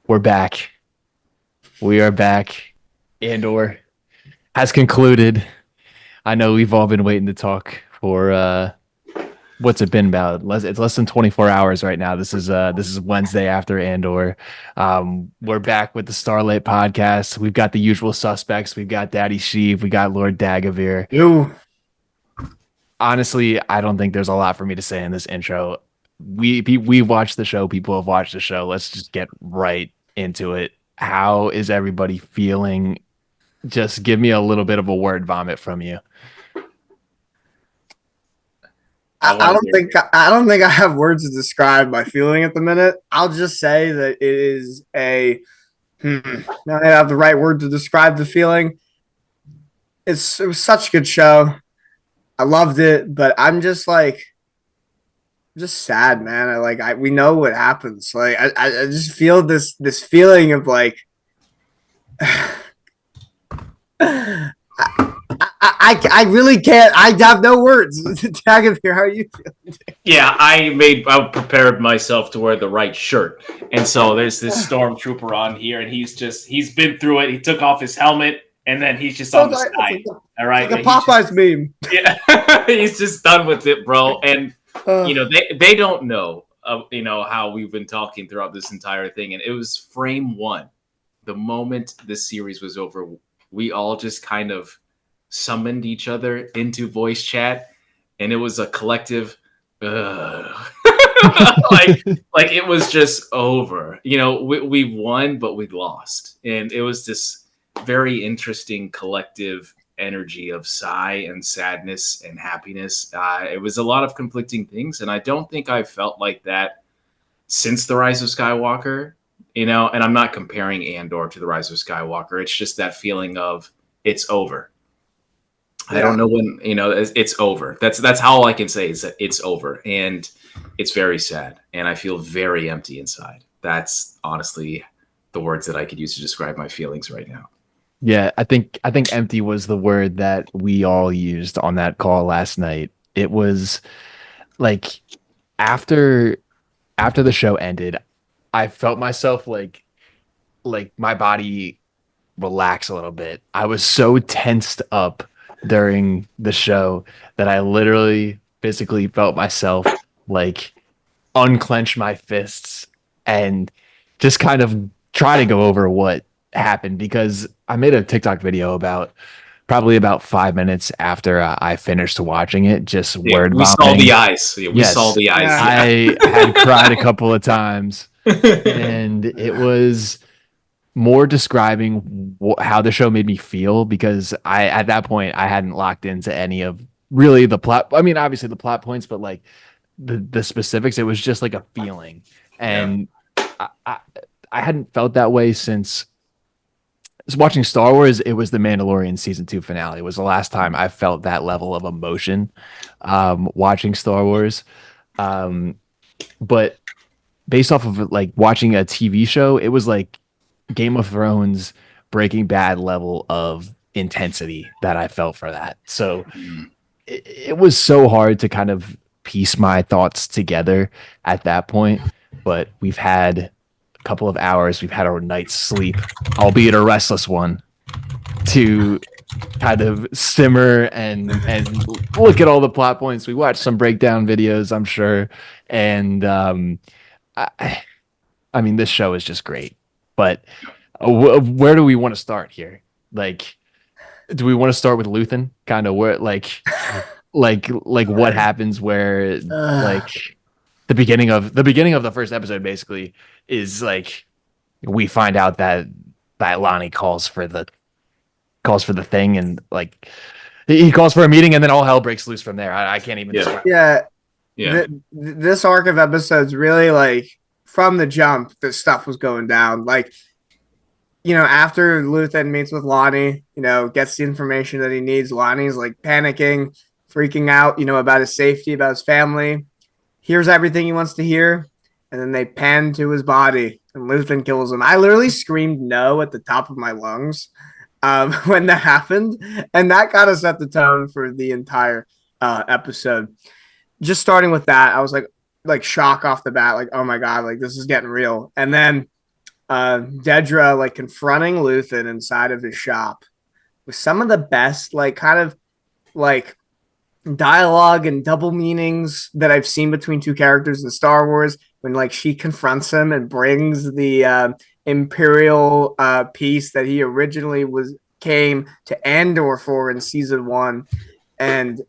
We're back. We are back. Andor has concluded. I know we've all been waiting to talk for what's it been about? It's less than 24 hours right now. This is Wednesday after Andor. We're back with the Starlight podcast. We've got the usual suspects. We've got Daddy Sheev. We got Lord Dagovere. You. Honestly, I don't think there's a lot for me to say in this intro. We watched the show. People have watched the show. Let's just get right into it. How is everybody feeling? Just give me a little bit of a word vomit from you. I don't think I have words to describe my feeling at the minute. I'll just say that it is a now I have the right word to describe the feeling. It was such a good show. I loved it, but I'm just sad, man. We know what happens. I just feel this feeling of I really can't. I have no words. Dagovere, how are you feeling? Yeah, I prepared myself to wear the right shirt, and so there's this stormtrooper on here, and he's been through it. He took off his helmet, and then he's just on the side. All right, like a Popeyes meme. Yeah, he's just done with it, bro. And they don't know, how we've been talking throughout this entire thing, and it was frame one, the moment this series was over. We all just kind of summoned each other into voice chat, and it was a collective like it was just over. We won, but we lost, and it was this very interesting collective energy of sigh and sadness and happiness. It was a lot of conflicting things, and I don't think I've felt like that since the Rise of Skywalker. And I'm not comparing Andor to the Rise of Skywalker. It's just that feeling of it's over. Yeah. I don't know when, it's over. That's how I can say is that it's over, and it's very sad, and I feel very empty inside. That's honestly the words that I could use to describe my feelings right now. Yeah, I think empty was the word that we all used on that call last night. It was like after the show ended, I felt myself like my body relax a little bit. I was so tensed up during the show that I literally physically felt myself like unclench my fists and just kind of try to go over what happened, because I made a TikTok video probably about 5 minutes after I finished watching it. Just word vomiting. Saw the eyes. Yeah, we saw the eyes. Yeah. I had cried a couple of times, and it was more describing how the show made me feel, because at that point I hadn't locked into any of really the plot. I mean, obviously the plot points, but like the specifics. It was just like a feeling, and I hadn't felt that way since watching Star Wars. It was the Mandalorian season 2 finale. It was the last time I felt that level of emotion watching Star Wars. But based off of like watching a TV show, it was like Game of Thrones, Breaking Bad level of intensity that I felt for that. So it was so hard to kind of piece my thoughts together at that point. But we've had couple of hours, we've had our night's sleep, albeit a restless one, to kind of simmer and look at all the plot points. We watched some breakdown videos, I'm sure, and I mean, this show is just great. But where do we want to start here? Like, do we want to start with Luthen? Kind of where like what happens where like the beginning of the first episode basically is like we find out that Lonnie calls for the thing, and like he calls for a meeting, and then all hell breaks loose from there. I can't even describe. This arc of episodes really, like, from the jump, this stuff was going down. Like, after Luthen meets with Lonnie, gets the information that he needs, Lonnie's like panicking, freaking out, about his safety, about his family. Hears everything he wants to hear, and then they pan to his body, and Luthen kills him. I literally screamed no at the top of my lungs when that happened, and that kind of set the tone for the entire episode. Just starting with that, I was like shock off the bat, like, oh my god, like this is getting real. And then Dedra like confronting Luthen inside of his shop with some of the best like kind of like dialogue and double meanings that I've seen between two characters in Star Wars when like she confronts him and brings the Imperial piece that he originally came to Andor for in season 1. And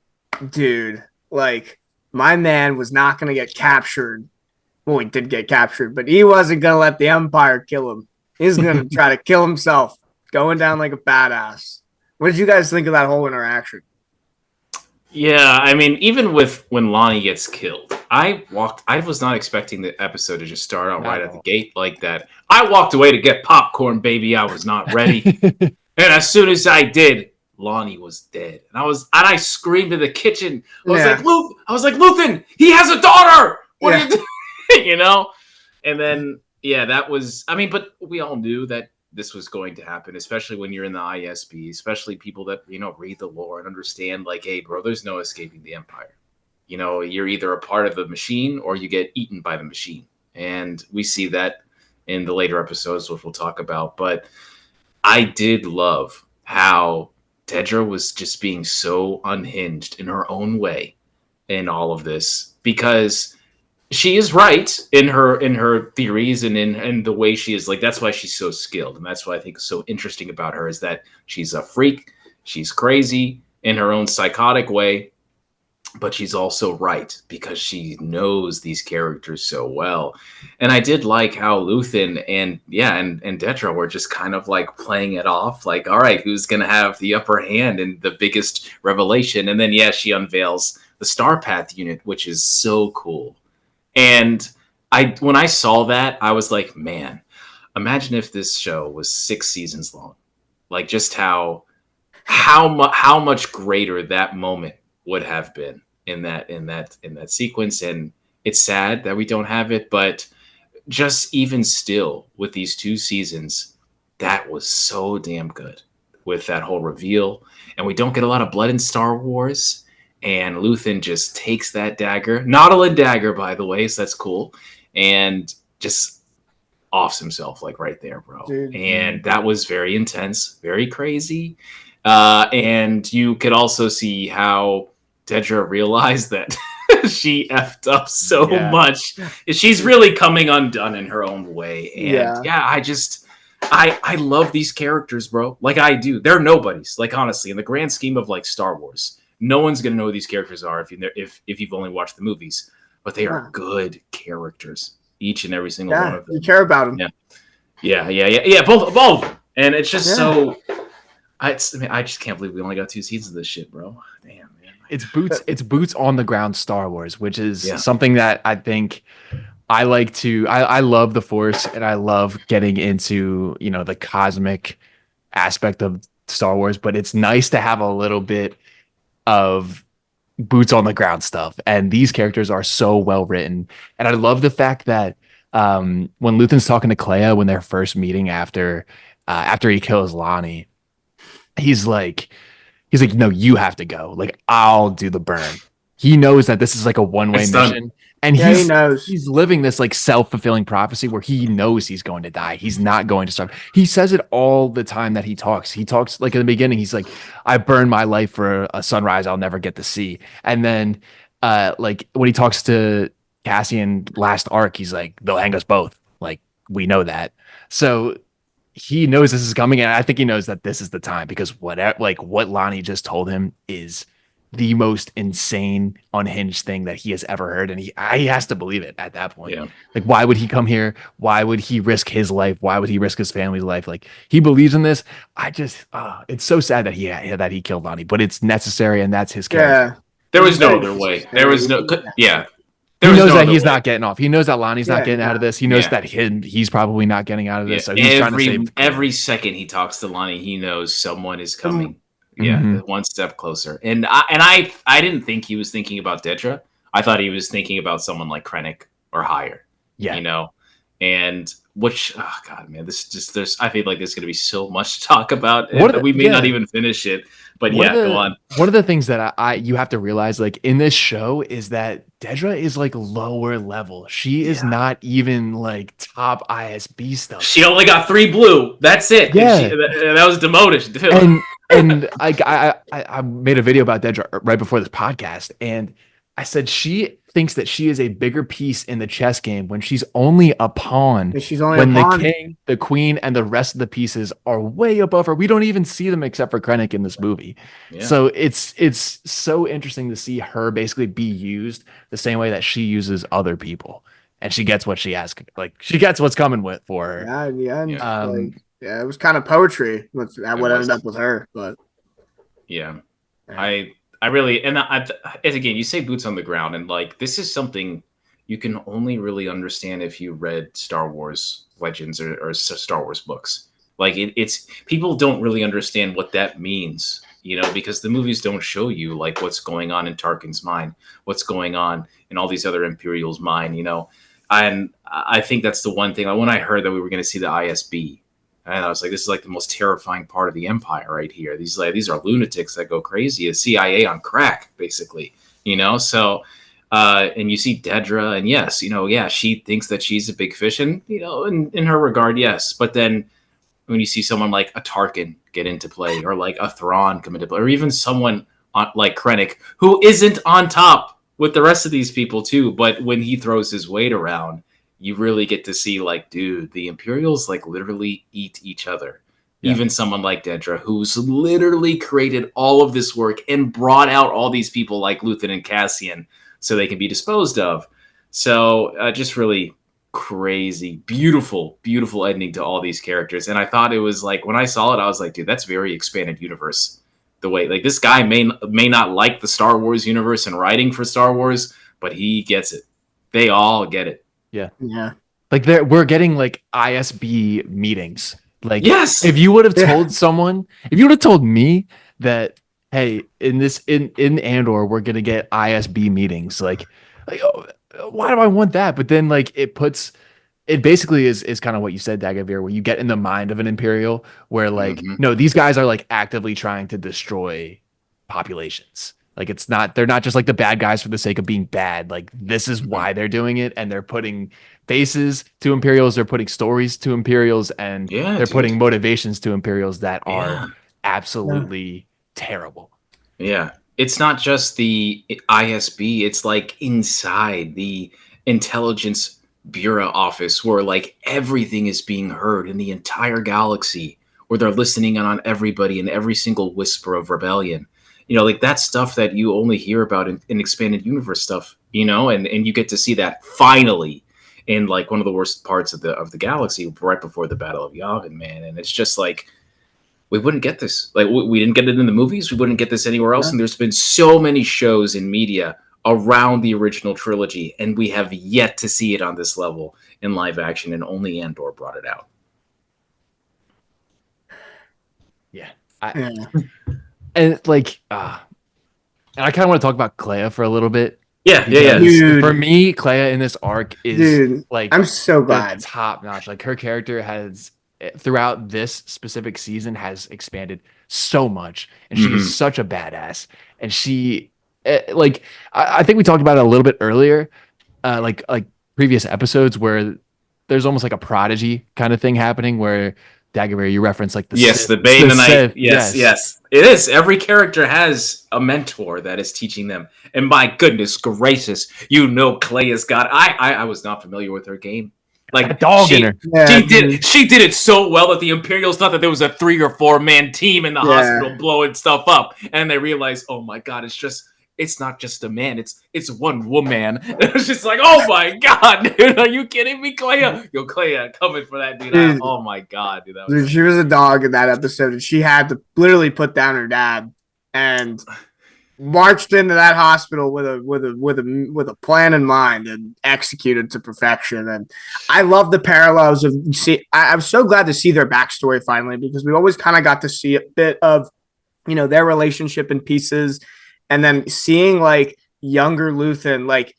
dude, like my man was not going to get captured. Well, he did get captured, but he wasn't going to let the Empire kill him. He's going to try to kill himself, going down like a badass. What did you guys think of that whole interaction? Yeah, I mean, even with when Lonnie gets killed, I was not expecting the episode to just start out right at the gate like that. I walked away to get popcorn, baby. I was not ready. And as soon as I did, Lonnie was dead. And I screamed in the kitchen. I was like, Luthen, he has a daughter. What are you doing? You know? And then, yeah, that was, I mean, but we all knew that this was going to happen, especially when you're in the ISB, especially people that, you know, read the lore and understand, like, hey, bro, there's no escaping the Empire. You know, you're either a part of the machine or you get eaten by the machine. And we see that in the later episodes, which we'll talk about. But I did love how Dedra was just being so unhinged in her own way in all of this, because she is right in her theories and in the way she is. Like, that's why she's so skilled, and that's what I think is so interesting about her, is that she's a freak, she's crazy in her own psychotic way, but she's also right because she knows these characters so well. And I did like how Luthen and Dedra were just kind of like playing it off, like, all right, who's gonna have the upper hand and the biggest revelation? And then she unveils the Star Path unit, which is so cool. And when I saw that, I was like, man, imagine if this show was 6 seasons long. Like, just how much greater that moment would have been in that sequence. And it's sad that we don't have it, but just even still with these 2 seasons, that was so damn good with that whole reveal. And we don't get a lot of blood in Star Wars. And Luthen just takes that dagger, Nautilus dagger, by the way, so that's cool, and just offs himself like right there, bro. Dude. And that was very intense, very crazy. And you could also see how Dedra realized that she effed up so much. She's really coming undone in her own way. And I love these characters, bro. Like, I do. They're nobodies. Like, honestly, in the grand scheme of like Star Wars, no one's going to know who these characters are if you've only watched the movies. But they are good characters, each and every single one of them. You care about them. Yeah. Both. And it's just so. I just can't believe we only got 2 seasons of this shit, bro. Damn, man. It's boots on the ground Star Wars, which is something that I think I like to. I love the Force, and I love getting into, you know, the cosmic aspect of Star Wars. But it's nice to have a little bit of boots on the ground stuff, and these characters are so well written. And I love the fact that when Luthen's talking to Kleya when they're first meeting after he kills Lonnie, he's like, no, you have to go. Like, I'll do the burn. He knows that this is like a one-way mission. And he knows he's living this like self-fulfilling prophecy where he knows he's going to die. He's not going to starve. He says it all the time that he talks. He talks like in the beginning, he's like, I burned my life for a sunrise I'll never get to see. And then like when he talks to Cassian last arc, he's like, they'll hang us both. Like, we know that. So he knows this is coming, and I think he knows that this is the time, because what Lonnie just told him is the most insane, unhinged thing that he has ever heard, and he has to believe it at that point. Like, why would he come here? Why would he risk his life? Why would he risk his family's life? Like, he believes in this. It's so sad that he killed Lonnie, but it's necessary, and that's his character. There was no other way. There was no. He knows that he's not getting off. He knows that Lonnie's not getting out of this. He knows that he's probably not getting out of this. So he's trying to save. Every second he talks to Lonnie, he knows someone is coming. One step closer. And I didn't think he was thinking about Dedra. I thought he was thinking about someone like Krennic or higher. Yeah. You know? And which, oh God, man, I feel like there's going to be so much to talk about. We may not even finish it. But go on. One of the things that you have to realize, like, in this show, is that Dedra is like lower level. She is not even like top ISB stuff. She only got 3 blue. That's it. Yeah, that was demoted too. And I made a video about Dedra right before this podcast, and I said she thinks that she is a bigger piece in the chess game when she's only a pawn. She's only when a pawn. The king, the queen, and the rest of the pieces are way above her. We don't even see them except for Krennic in this movie. Yeah. So it's so interesting to see her basically be used the same way that she uses other people, and she gets what she asks. Like she gets what's coming for her. Yeah, in the end, it was kind of poetry. What ended up with her, but I really, and again, you say boots on the ground, and like this is something you can only really understand if you read Star Wars Legends or Star Wars books. Like it's people don't really understand what that means, because the movies don't show you like what's going on in Tarkin's mind, what's going on in all these other Imperials' mind, And I think that's the one thing. Like when I heard that we were going to see the ISB. And I was like, this is like the most terrifying part of the Empire right here. These are lunatics that go crazy. A CIA on crack, basically, So, and you see Dedra, and yes, she thinks that she's a big fish, and in her regard, yes. But then when you see someone like a Tarkin get into play, or like a Thrawn come into play, or even someone like Krennic, who isn't on top with the rest of these people too, but when he throws his weight around, you really get to see like, dude, the Imperials like literally eat each other. Yeah. Even someone like Dedra, who's literally created all of this work and brought out all these people like Luthen and Cassian so they can be disposed of. So just really crazy, beautiful, beautiful ending to all these characters. And I thought it was like, when I saw it, I was like, dude, that's very expanded universe. The way like this guy may not like the Star Wars universe and writing for Star Wars, but he gets it. They all get it. Yeah. Like we're getting like ISB meetings. Like, yes, if you would have told someone, if you would have told me that, hey, in Andor, we're gonna get ISB meetings, like, oh, why do I want that? But then like it basically is kind of what you said, Dagovere, where you get in the mind of an Imperial, where like, no, these guys are like actively trying to destroy populations. Like they're not just like the bad guys for the sake of being bad. Like this is why they're doing it, and they're putting faces to Imperials, they're putting stories to Imperials, and they're putting motivations to Imperials that are absolutely terrible. Yeah. It's not just the ISB, it's like inside the intelligence bureau office where like everything is being heard in the entire galaxy, where they're listening on everybody and every single whisper of rebellion. Like that stuff that you only hear about in expanded universe stuff, and you get to see that finally in like one of the worst parts of the galaxy right before the Battle of Yavin, man. And it's just like, we wouldn't get this. Like we didn't get it in the movies. We wouldn't get this anywhere else. Yeah. And there's been so many shows in media around the original trilogy, and we have yet to see it on this level in live action, and only Andor brought it out. Yeah. And like, and I kind of want to talk about Kleya for a little bit. Yeah. Dude. For me, Kleya in this arc is like, I'm so glad, top notch. Like her character has throughout this specific season has expanded so much, and she is such a badass. And she, like, I think we talked about it a little bit earlier, like previous episodes where there's almost like a prodigy kind of thing happening where. Dagovere, you reference like the Sith, the Bane the Knight. Yes. It is. Every character has a mentor that is teaching them. And my goodness gracious, Kleya's got. I was not familiar with her game. Like a dog in her. She did it so well that the Imperials thought that there was a 3 or 4 man team in the hospital blowing stuff up, and they realized, oh my god, it's not just a man, it's one woman. It was just like, oh my god, dude, are you kidding me, Kleya? Yo, Kleya, coming for that dude. Oh my god, dude. She was a dog in that episode, and she had to literally put down her dad and marched into that hospital with a plan in mind and executed to perfection. And I love the parallels of I'm so glad to see their backstory finally, because we always kind of got to see a bit of their relationship in pieces. And then seeing like younger Luthen, like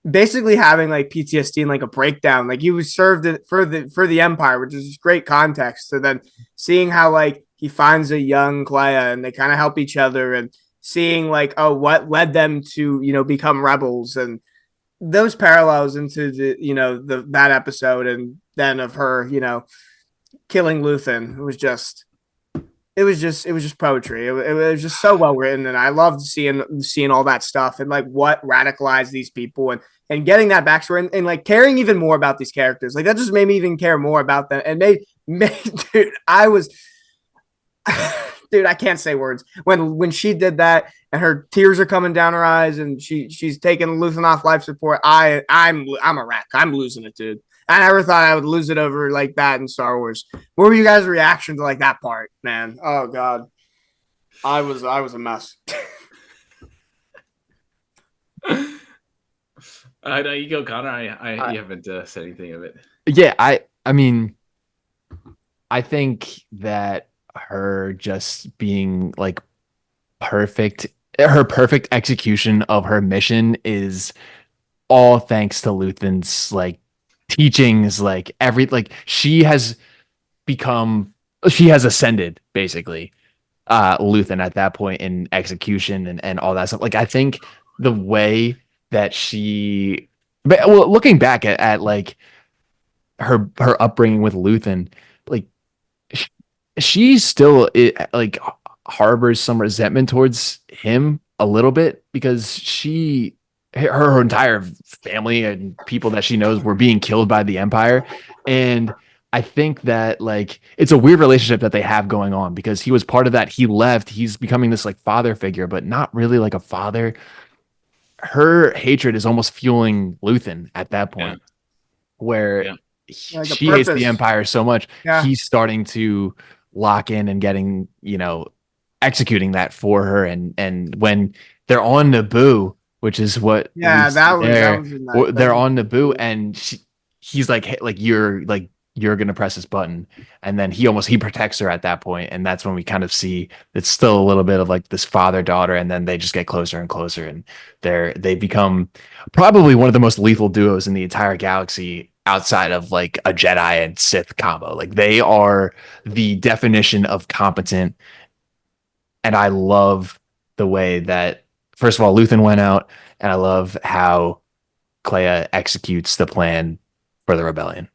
basically having like PTSD and like a breakdown, like he was served for the Empire, which is great context. So then seeing how like he finds a young Kleya and they kind of help each other, and seeing like, oh, what led them to, become rebels, and those parallels into that episode, and then of her, killing Luthen, it was just poetry. It was just so well written, and I loved seeing all that stuff and like what radicalized these people, and getting that backstory, and like caring even more about these characters. Like that just made me even care more about them, and made dude, I was dude, I can't say words when she did that, and her tears are coming down her eyes, and she's taking Luthen off life support. I'm a wreck. I'm losing it, dude. I never thought I would lose it over like that in Star Wars. What were you guys' reaction to like that part, man? Oh god, I was a mess. No, you go, Connor. You haven't said anything of it. Yeah, I mean, I think that her just being like perfect, her perfect execution of her mission is all thanks to Luthen's like teachings, like she has ascended basically Luthen at that point in execution and all that stuff. Like I think the way that looking back at like her upbringing with Luthen, like she still like harbors some resentment towards him a little bit because her entire family and people that she knows were being killed by the Empire. And I think that like it's a weird relationship that they have going on because he was part of that. He left. He's becoming this like father figure, but not really like a father. Her hatred is almost fueling Luthen at that point, where she hates the Empire so much. He's starting to lock in and getting, executing that for her. And when they're on Naboo, which is what they're on Naboo, and he's like, hey, like you're gonna press this button, and then he protects her at that point, and that's when we kind of see it's still a little bit of like this father-daughter, and then they just get closer and closer, and they become probably one of the most lethal duos in the entire galaxy outside of like a Jedi and Sith combo. Like they are the definition of competent, and I love the way that first of all Luthen went out, and I love how Kleya executes the plan for the rebellion.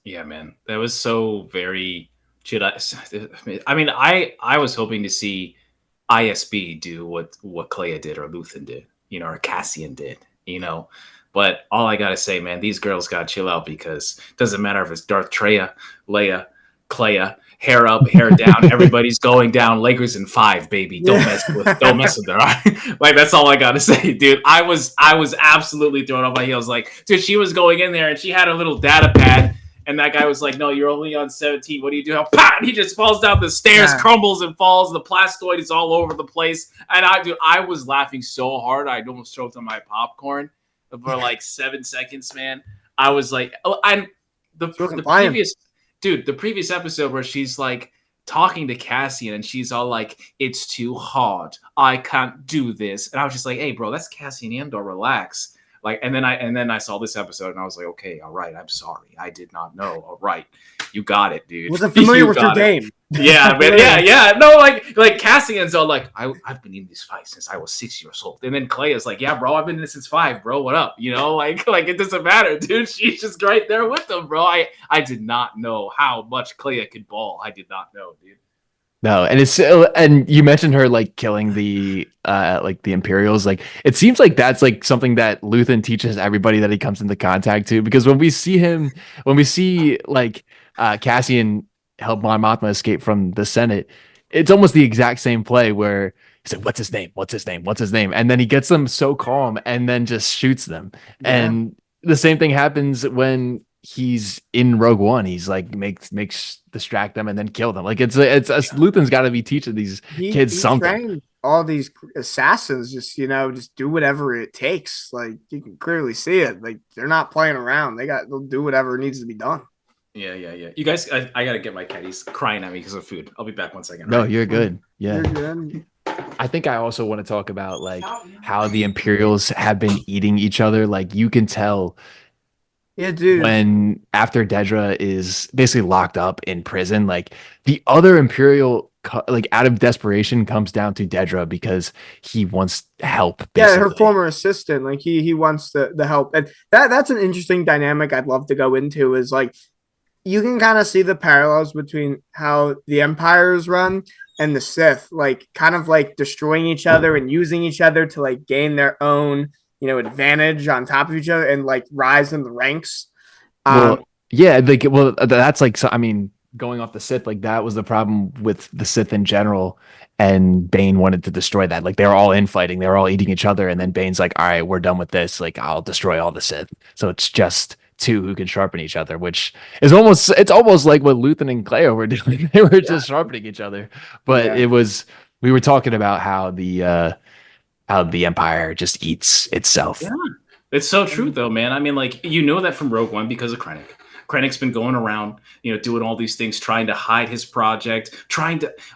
Yeah, man, that was so very Jedi. I mean, I was hoping to see ISB do what Kleya did or Luthen did, or Cassian did, But all I gotta say, man, these girls gotta chill out because it doesn't matter if it's Darth Treya, Leia, Kleya, hair up, hair down. Everybody's going down. Lakers in 5, baby. Don't mess with her. Like that's all I gotta say, dude. I was absolutely thrown off my heels. Like, dude, she was going in there and she had a little data pad. And that guy was like, no, you're only on 17. What do you do? And he just falls down the stairs, crumbles and falls. The plastoid is all over the place. And I was laughing so hard. I almost choked on my popcorn for like 7 seconds, man. I was like, the previous episode where she's like talking to Cassian and she's all like, it's too hard. I can't do this. And I was just like, hey, bro, that's Cassian Andor. Relax. Like, and then I saw this episode and I was like, okay, all right, I'm sorry, I did not know. All right, you got it, dude. Wasn't familiar with your game. Yeah, man, yeah. No, like Cassian's all like, I've been in this fight since I was 6 years old, and then Kleya's like, yeah, bro, I've been in this since 5, bro. What up? Like it doesn't matter, dude. She's just right there with him, bro. I did not know how much Kleya could ball. I did not know, dude. No, and you mentioned her like killing the Imperials. Like it seems like that's like something that Luthen teaches everybody that he comes into contact to. Because when we see like Cassian help Mon Mothma escape from the Senate, it's almost the exact same play where he's like, "What's his name? What's his name? What's his name?" And then he gets them so calm, and then just shoots them. Yeah. And the same thing happens when he's in Rogue One. He's like makes distract them and then kill them. Like it's Luthen's got to be teaching these kids something. All these assassins just do whatever it takes. Like you can clearly see it. Like they're not playing around. They'll do whatever needs to be done. Yeah. You guys, I gotta get my cat. He's crying at me because of food. I'll be back 1 second. No, you're good. Yeah. You're good. I think I also want to talk about like how the Imperials have been eating each other. Like you can tell. Yeah, dude. When after Dedra is basically locked up in prison, like the other Imperial like out of desperation comes down to Dedra because he wants help. Basically. Yeah, her former assistant, like he wants the help, and that's an interesting dynamic I'd love to go into. Is like you can kind of see the parallels between how the empires run and the Sith, like kind of like destroying each other and using each other to like gain their own, advantage on top of each other and like rise in the ranks. Well, yeah, like that's like, so I mean, going off the Sith, like that was the problem with the Sith in general, and Bane wanted to destroy that. Like they were all infighting, they were all eating each other, and then Bane's like, all right, we're done with this. Like I'll destroy all the Sith. So it's just two who can sharpen each other, which is almost like what Luthen and Kleya were doing. They were just sharpening each other. But we were talking about how the Empire just eats itself. Yeah. It's so true though, man. I mean, like, that from Rogue One because of Krennic. Krennic's been going around, doing all these things, trying to hide his project,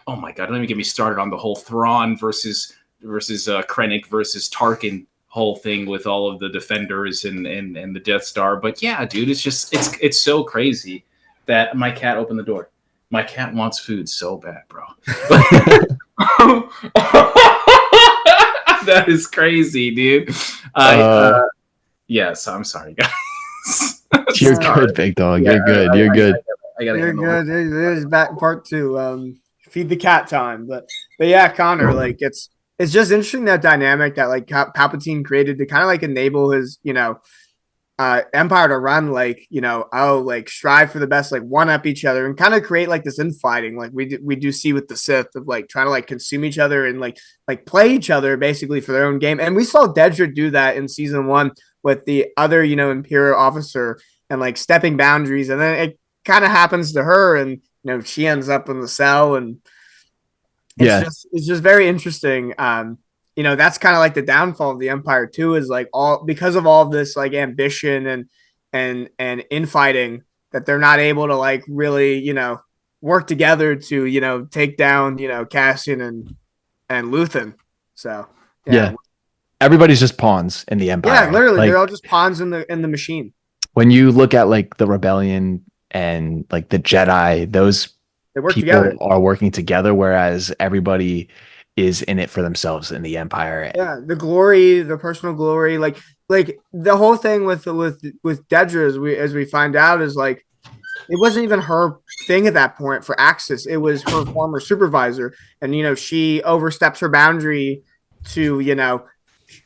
oh my God, let me get me started on the whole Thrawn versus Krennic versus Tarkin whole thing with all of the defenders and the Death Star. But yeah, dude, it's so crazy that my cat opened the door. My cat wants food so bad, bro. That is crazy, dude. Yes, I'm sorry, guys. You're good, big dog. Yeah, you're good. You're good. You're good. There's back part 2. Feed the cat time. But yeah, Connor, like it's just interesting that dynamic that like Palpatine created to kind of like enable his, empire to run like, like strive for the best, like one up each other and kind of create like this infighting like we do see with the Sith of like trying to like consume each other and like play each other basically for their own game. And we saw Dedra do that in season 1 with the other, Imperial officer and like stepping boundaries. And then it kind of happens to her and, she ends up in the cell and it's just very interesting. That's kind of like the downfall of the Empire too, is like because of all of this like ambition and infighting that they're not able to like really, work together to, take down, Cassian and Luthen. So yeah. Everybody's just pawns in the Empire. Yeah, literally, like, they're all just pawns in the machine. When you look at like the Rebellion and like the Jedi, those people together. Are working together, whereas everybody is in it for themselves in the Empire. Yeah, the glory, the personal glory, like the whole thing with Dedra, as we find out, is like it wasn't even her thing at that point for Axis. It was her former supervisor, and she oversteps her boundary to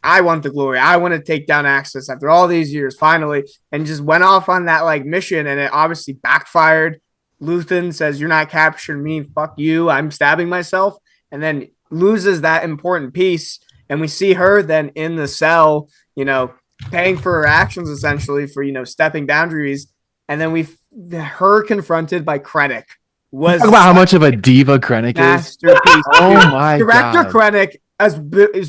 I want the glory. I want to take down Axis after all these years, finally, and just went off on that like mission, and it obviously backfired. Luthen says, "You're not capturing me. Fuck you. I'm stabbing myself," and then loses that important piece. And we see her then in the cell, paying for her actions essentially for stepping boundaries. And then her confronted by Krennic. Talk about how much of a diva Krennic masterpiece. is. Oh my Director God. Krennic has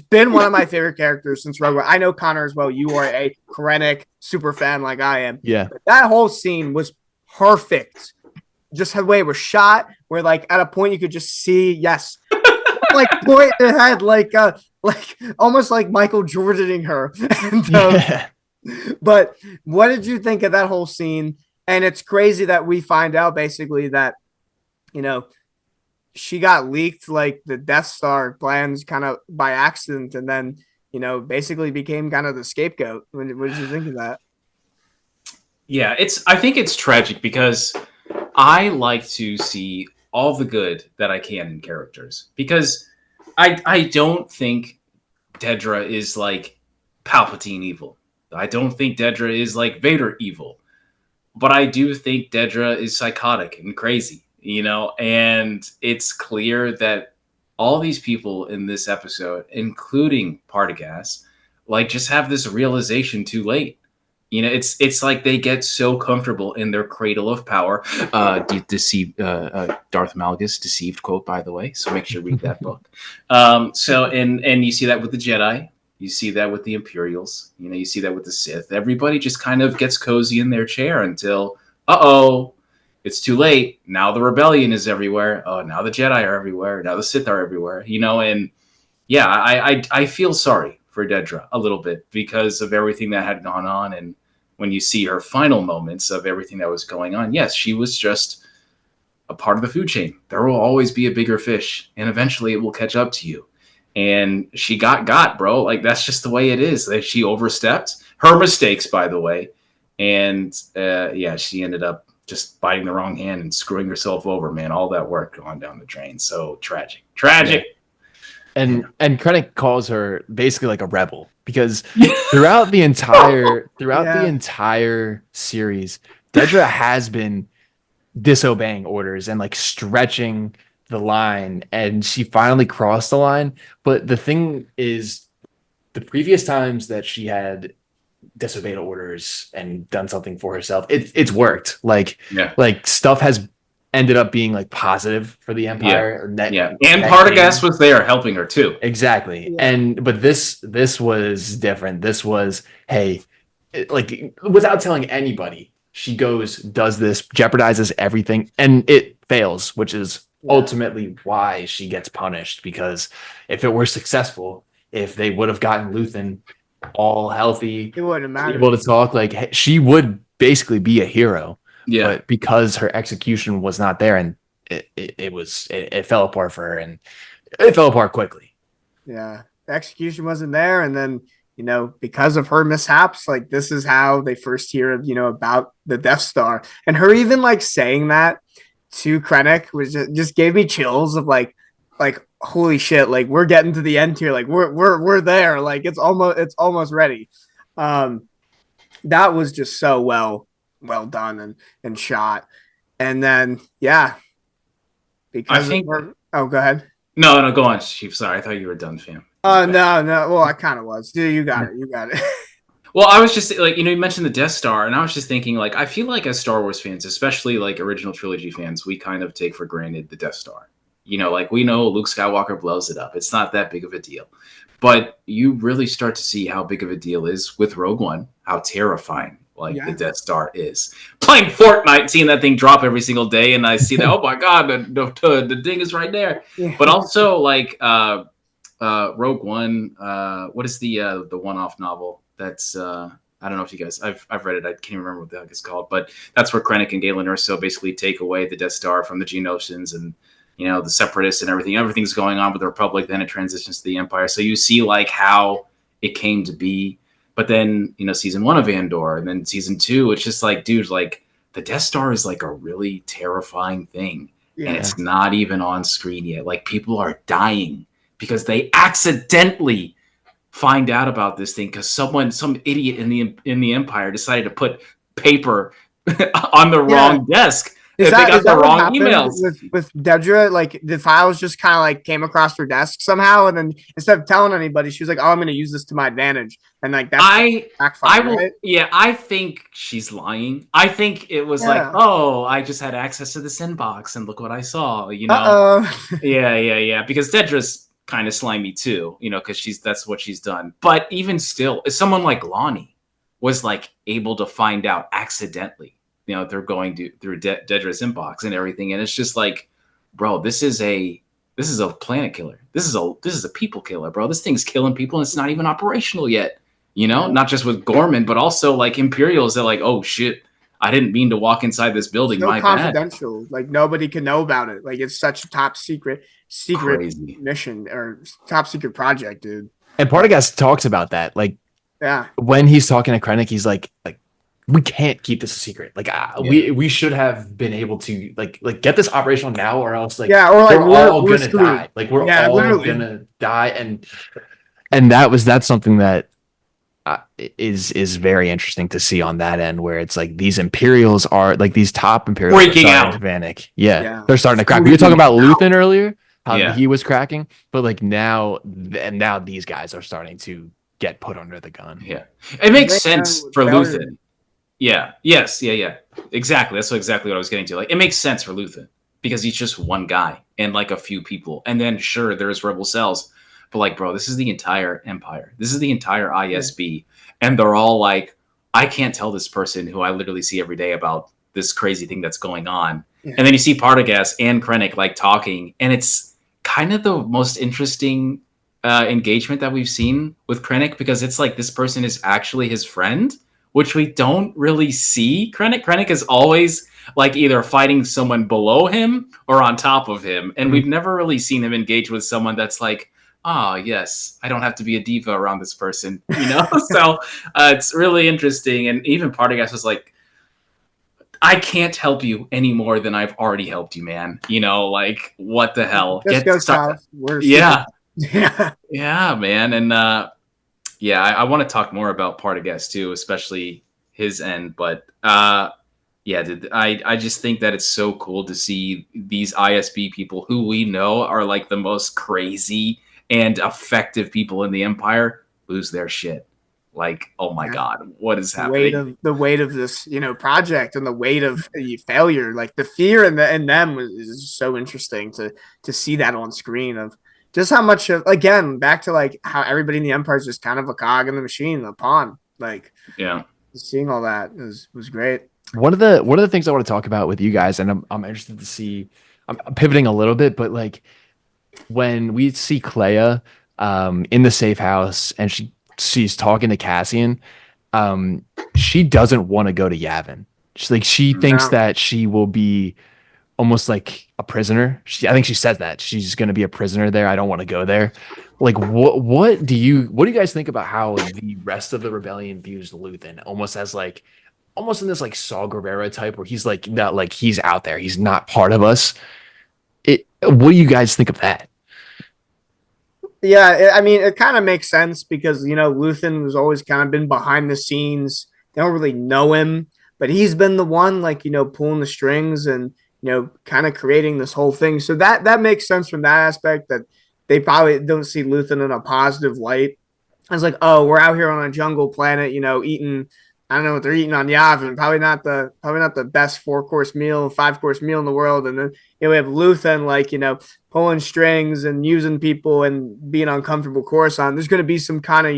been one of my favorite characters since Rogue One. I know Connor as well. You are a Krennic super fan like I am. Yeah. But that whole scene was perfect. Just the way it was shot, where like at a point you could just see, yes, like point their head, like almost like Michael Jordaning her. And, but what did you think of that whole scene? And it's crazy that we find out basically that, she got leaked like the Death Star plans kind of by accident, and then basically became kind of the scapegoat. What did you think of that? Yeah, I think it's tragic because I like to see all the good that I can in characters, because I don't think Dedra is like Palpatine evil. I don't think Dedra is like Vader evil, but I do think Dedra is psychotic and crazy, and it's clear that all these people in this episode, including Pardagas, like just have this realization too late. It's like they get so comfortable in their cradle of power. Darth Malgus, deceived quote, by the way. So make sure you read that book. So you see that with the Jedi. You see that with the Imperials. You see that with the Sith. Everybody just kind of gets cozy in their chair until, it's too late. Now the rebellion is everywhere. Oh, now the Jedi are everywhere. Now the Sith are everywhere. And yeah, I feel sorry for Dedra a little bit because of everything that had gone on. And when you see her final moments of everything that was going on, yes, she was just a part of the food chain. There will always be a bigger fish, and eventually it will catch up to you. And she got, bro. Like, that's just the way it is. Like, she overstepped her mistakes, by the way. And she ended up just biting the wrong hand and screwing herself over, man. All that work going down the drain. So tragic. Yeah. And Krennic calls her basically like a rebel, because throughout the entire series, Dedra has been disobeying orders and like stretching the line, and she finally crossed the line. But the thing is, the previous times that she had disobeyed orders and done something for herself, it's worked. Like stuff has ended up being like positive for the Empire. And Pardagas was there helping her too. Exactly. But this was different. This was, hey, like, without telling anybody, she does this, jeopardizes everything, and it fails, which is ultimately why she gets punished. Because if it were successful, if they would have gotten Luthen all healthy, it wouldn't matter, able to talk, like, she would basically be a hero. Yeah. But because her execution was not there, and it fell apart for her, and it fell apart quickly. Yeah. The execution wasn't there, and then, because of her mishaps, like, this is how they first hear of, about the Death Star. And her even like saying that to Krennic was just gave me chills of like holy shit, like, we're getting to the end here, like we're there, like it's almost ready. That was just so well done and shot. And then because go ahead. No, go on, Chief. Sorry, I thought you were done, fam. No. Well, I kind of was. Dude, you got it. Well, I was just like, you mentioned the Death Star, and I was just thinking, like, I feel like as Star Wars fans, especially like original trilogy fans, we kind of take for granted the Death Star. Like, we know Luke Skywalker blows it up. It's not that big of a deal. But you really start to see how big of a deal is with Rogue One, how terrifying the Death Star is. Playing Fortnite, seeing that thing drop every single day, and I see that, oh my God, the thing is right there. Yeah. But also, like, Rogue One, what is the one-off novel that's I don't know if you guys, I've read it, I can't remember what the heck it's called, but that's where Krennic and Galen Erso basically take away the Death Star from the Geonosians, and the Separatists and everything's going on with the Republic, then it transitions to the Empire. So you see like how it came to be. But then, season 1 of Andor, and then season 2, it's just like, dude, like, the Death Star is like a really terrifying thing. And it's not even on screen yet. Like, people are dying because they accidentally find out about this thing because some idiot in the Empire decided to put paper on the wrong desk. They got the wrong emails with Dedra. Like, the files just kind of like came across her desk somehow, and then instead of telling anybody, she was like, "Oh, I'm going to use this to my advantage." And like that's right? Yeah, I think she's lying. I think it was like, "Oh, I just had access to this inbox, and look what I saw." Yeah. Because Dedra's kind of slimy too, because that's what she's done. But even still, if someone like Lonnie was like able to find out accidentally. They're going through Dedra's inbox and everything, and it's just like, bro, this is a planet killer. This is a people killer, bro. This thing's killing people, and it's not even operational yet. Not just with Gorman, but also like Imperials. They're like, oh shit, I didn't mean to walk inside this building. So confidential. Like, nobody can know about it. Like, it's such a top secret Crazy. Mission or top secret project, dude. And Pardagas talks about that. Like, when he's talking to Krennic, he's like. We can't keep this a secret. Like, we should have been able to like get this operational now, or else like or like we're all gonna die. Like, we're all gonna die, and that's something that is very interesting to see on that end, where it's like these Imperials are like these top Imperials breaking out to panic. They're starting to crack. We were talking about Luthen earlier, how he was cracking, but like now these guys are starting to get put under the gun. Yeah, it makes sense for Luthen. Yeah. Yes. Yeah. Exactly. That's exactly what I was getting to. Like, it makes sense for Luthen because he's just one guy and like a few people. And then sure, there's rebel cells, but like, bro, this is the entire Empire. This is the entire ISB. And they're all like, I can't tell this person who I literally see every day about this crazy thing that's going on. Yeah. And then you see Pardagas and Krennic like talking, and it's kind of the most interesting engagement that we've seen with Krennic, because it's like this person is actually his friend, which we don't really see. Krennic is always like either fighting someone below him or on top of him. And we've never really seen him engage with someone that's like, oh, yes, I don't have to be a diva around this person, So it's really interesting. And even Pardagas was like, I can't help you any more than I've already helped you, man. Like, what the hell? Just go south. Yeah. Yeah, man. And I want to talk more about Pardagas too, especially his end. But I just think that it's so cool to see these ISB people who we know are like the most crazy and effective people in the Empire lose their shit. Like, oh my God, what is happening? The weight of this, project, and the weight of failure, like the fear in them is so interesting to see that on screen, of just how much of, again, back to like how everybody in the Empire is just kind of a cog in the machine, a pawn. Like, seeing all that was great. One of the things I want to talk about with you guys, and I'm interested to see, I'm pivoting a little bit, but like when we see Kleya in the safe house and she's talking to Cassian, she doesn't want to go to Yavin. She thinks that she will be almost like a prisoner. I think she says that she's going to be a prisoner there. I don't want to go there. Like, what do you guys think about how the rest of the rebellion views Luthen, almost in this like Saw Gerrera type, where he's like, not like he's out there, he's not part of us. What do you guys think of that? Yeah, I mean, it kind of makes sense because, Luthen has always kind of been behind the scenes. They don't really know him, but he's been the one, like, pulling the strings and, kind of creating this whole thing. So that makes sense from that aspect, that they probably don't see Luthen in a positive light. It's like, oh, we're out here on a jungle planet, eating, I don't know what they're eating on Yavin. Probably not the best 4-course meal, 5-course meal in the world. And then we have Luthen, like, pulling strings and using people and being uncomfortable Coruscant. There's going to be some kind of, I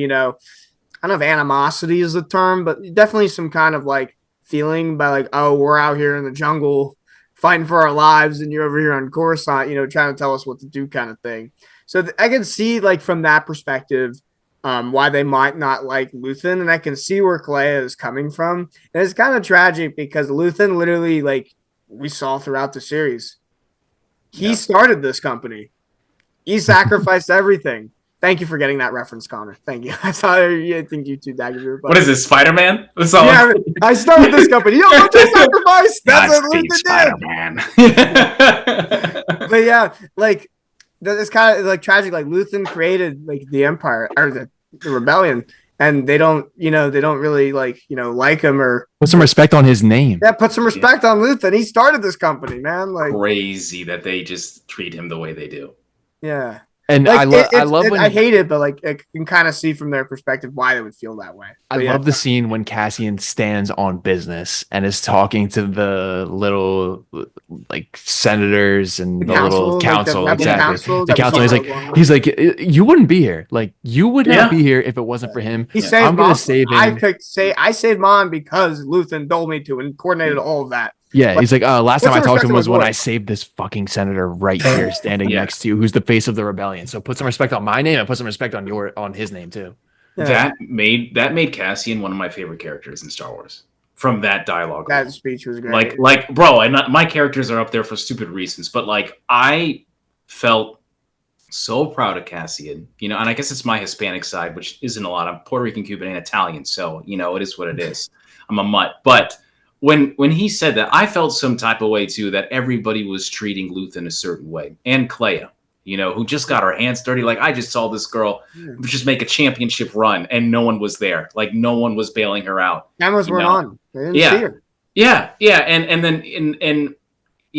don't know if animosity is the term, but definitely some kind of like feeling by like, oh, we're out here in the jungle fighting for our lives, and you're over here on Coruscant, trying to tell us what to do, kind of thing. So I can see, like, from that perspective, why they might not like Luthen, and I can see where Kleya is coming from. And it's kind of tragic because Luthen, literally, like we saw throughout the series, he started this company. He sacrificed everything. Thank you for getting that reference, Connor. Thank you. I think you too, Dagovere. What is this, Spider-Man? Yeah, I started this company. You don't want to sacrifice. That's what Luthen Spider-Man. But yeah, like, it's kind of like tragic. Like, Luthen created like the Empire, or the rebellion, and they don't really like him, or put some respect on his name. Yeah, put some respect on Luthen. He started this company, man. Like, crazy that they just treat him the way they do. Yeah. And like, I love when I hate it, but like I can kind of see from their perspective why they would feel that way. I love the scene when Cassian stands on business and is talking to the little like senators and the little council, like exactly. The council. He's like, you wouldn't be here. Like, you would not be here if it wasn't for him. He saved I'm going to save him. I saved Mom because Luthen told me to and coordinated all of that. Yeah, he's like, last time I talked to him was when I saved this fucking senator right here standing next to you, who's the face of the rebellion. So put some respect on my name and put some respect on his name too. Yeah. That made Cassian one of my favorite characters in Star Wars. From that dialogue. That speech was great. Like, bro, and my characters are up there for stupid reasons, but like, I felt so proud of Cassian, and I guess it's my Hispanic side, which isn't a lot. I'm Puerto Rican, Cuban, and Italian, so it is what it is. I'm a mutt, but when he said that, I felt some type of way too, that everybody was treating Luthen a certain way, and Kleya, who just got her hands dirty. Like, I just saw this girl just make a championship run, and no one was there. Like, no one was bailing her out. Cameras weren't on. They didn't see her. Yeah, and then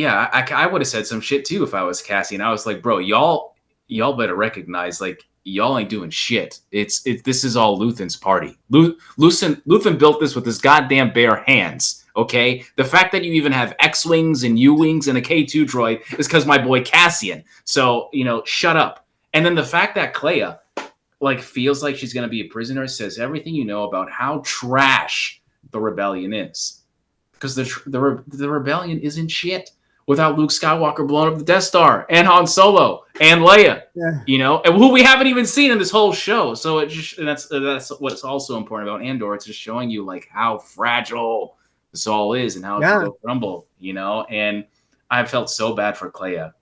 I would have said some shit too if I was Cassian. I was like, bro, y'all better recognize, like, y'all ain't doing shit. This is all Luthen's party. Luthen built this with his goddamn bare hands. Okay, the fact that you even have X-wings and U-wings and a K2 droid is because my boy Cassian. So shut up. And then the fact that Kleya like feels like she's gonna be a prisoner says everything you know about how trash the rebellion is. Because the rebellion isn't shit without Luke Skywalker blowing up the Death Star and Han Solo and Leia, and who we haven't even seen in this whole show. So that's what's also important about Andor. It's just showing you like how fragile this all is and how it can go crumble, you know? And I felt so bad for Kleya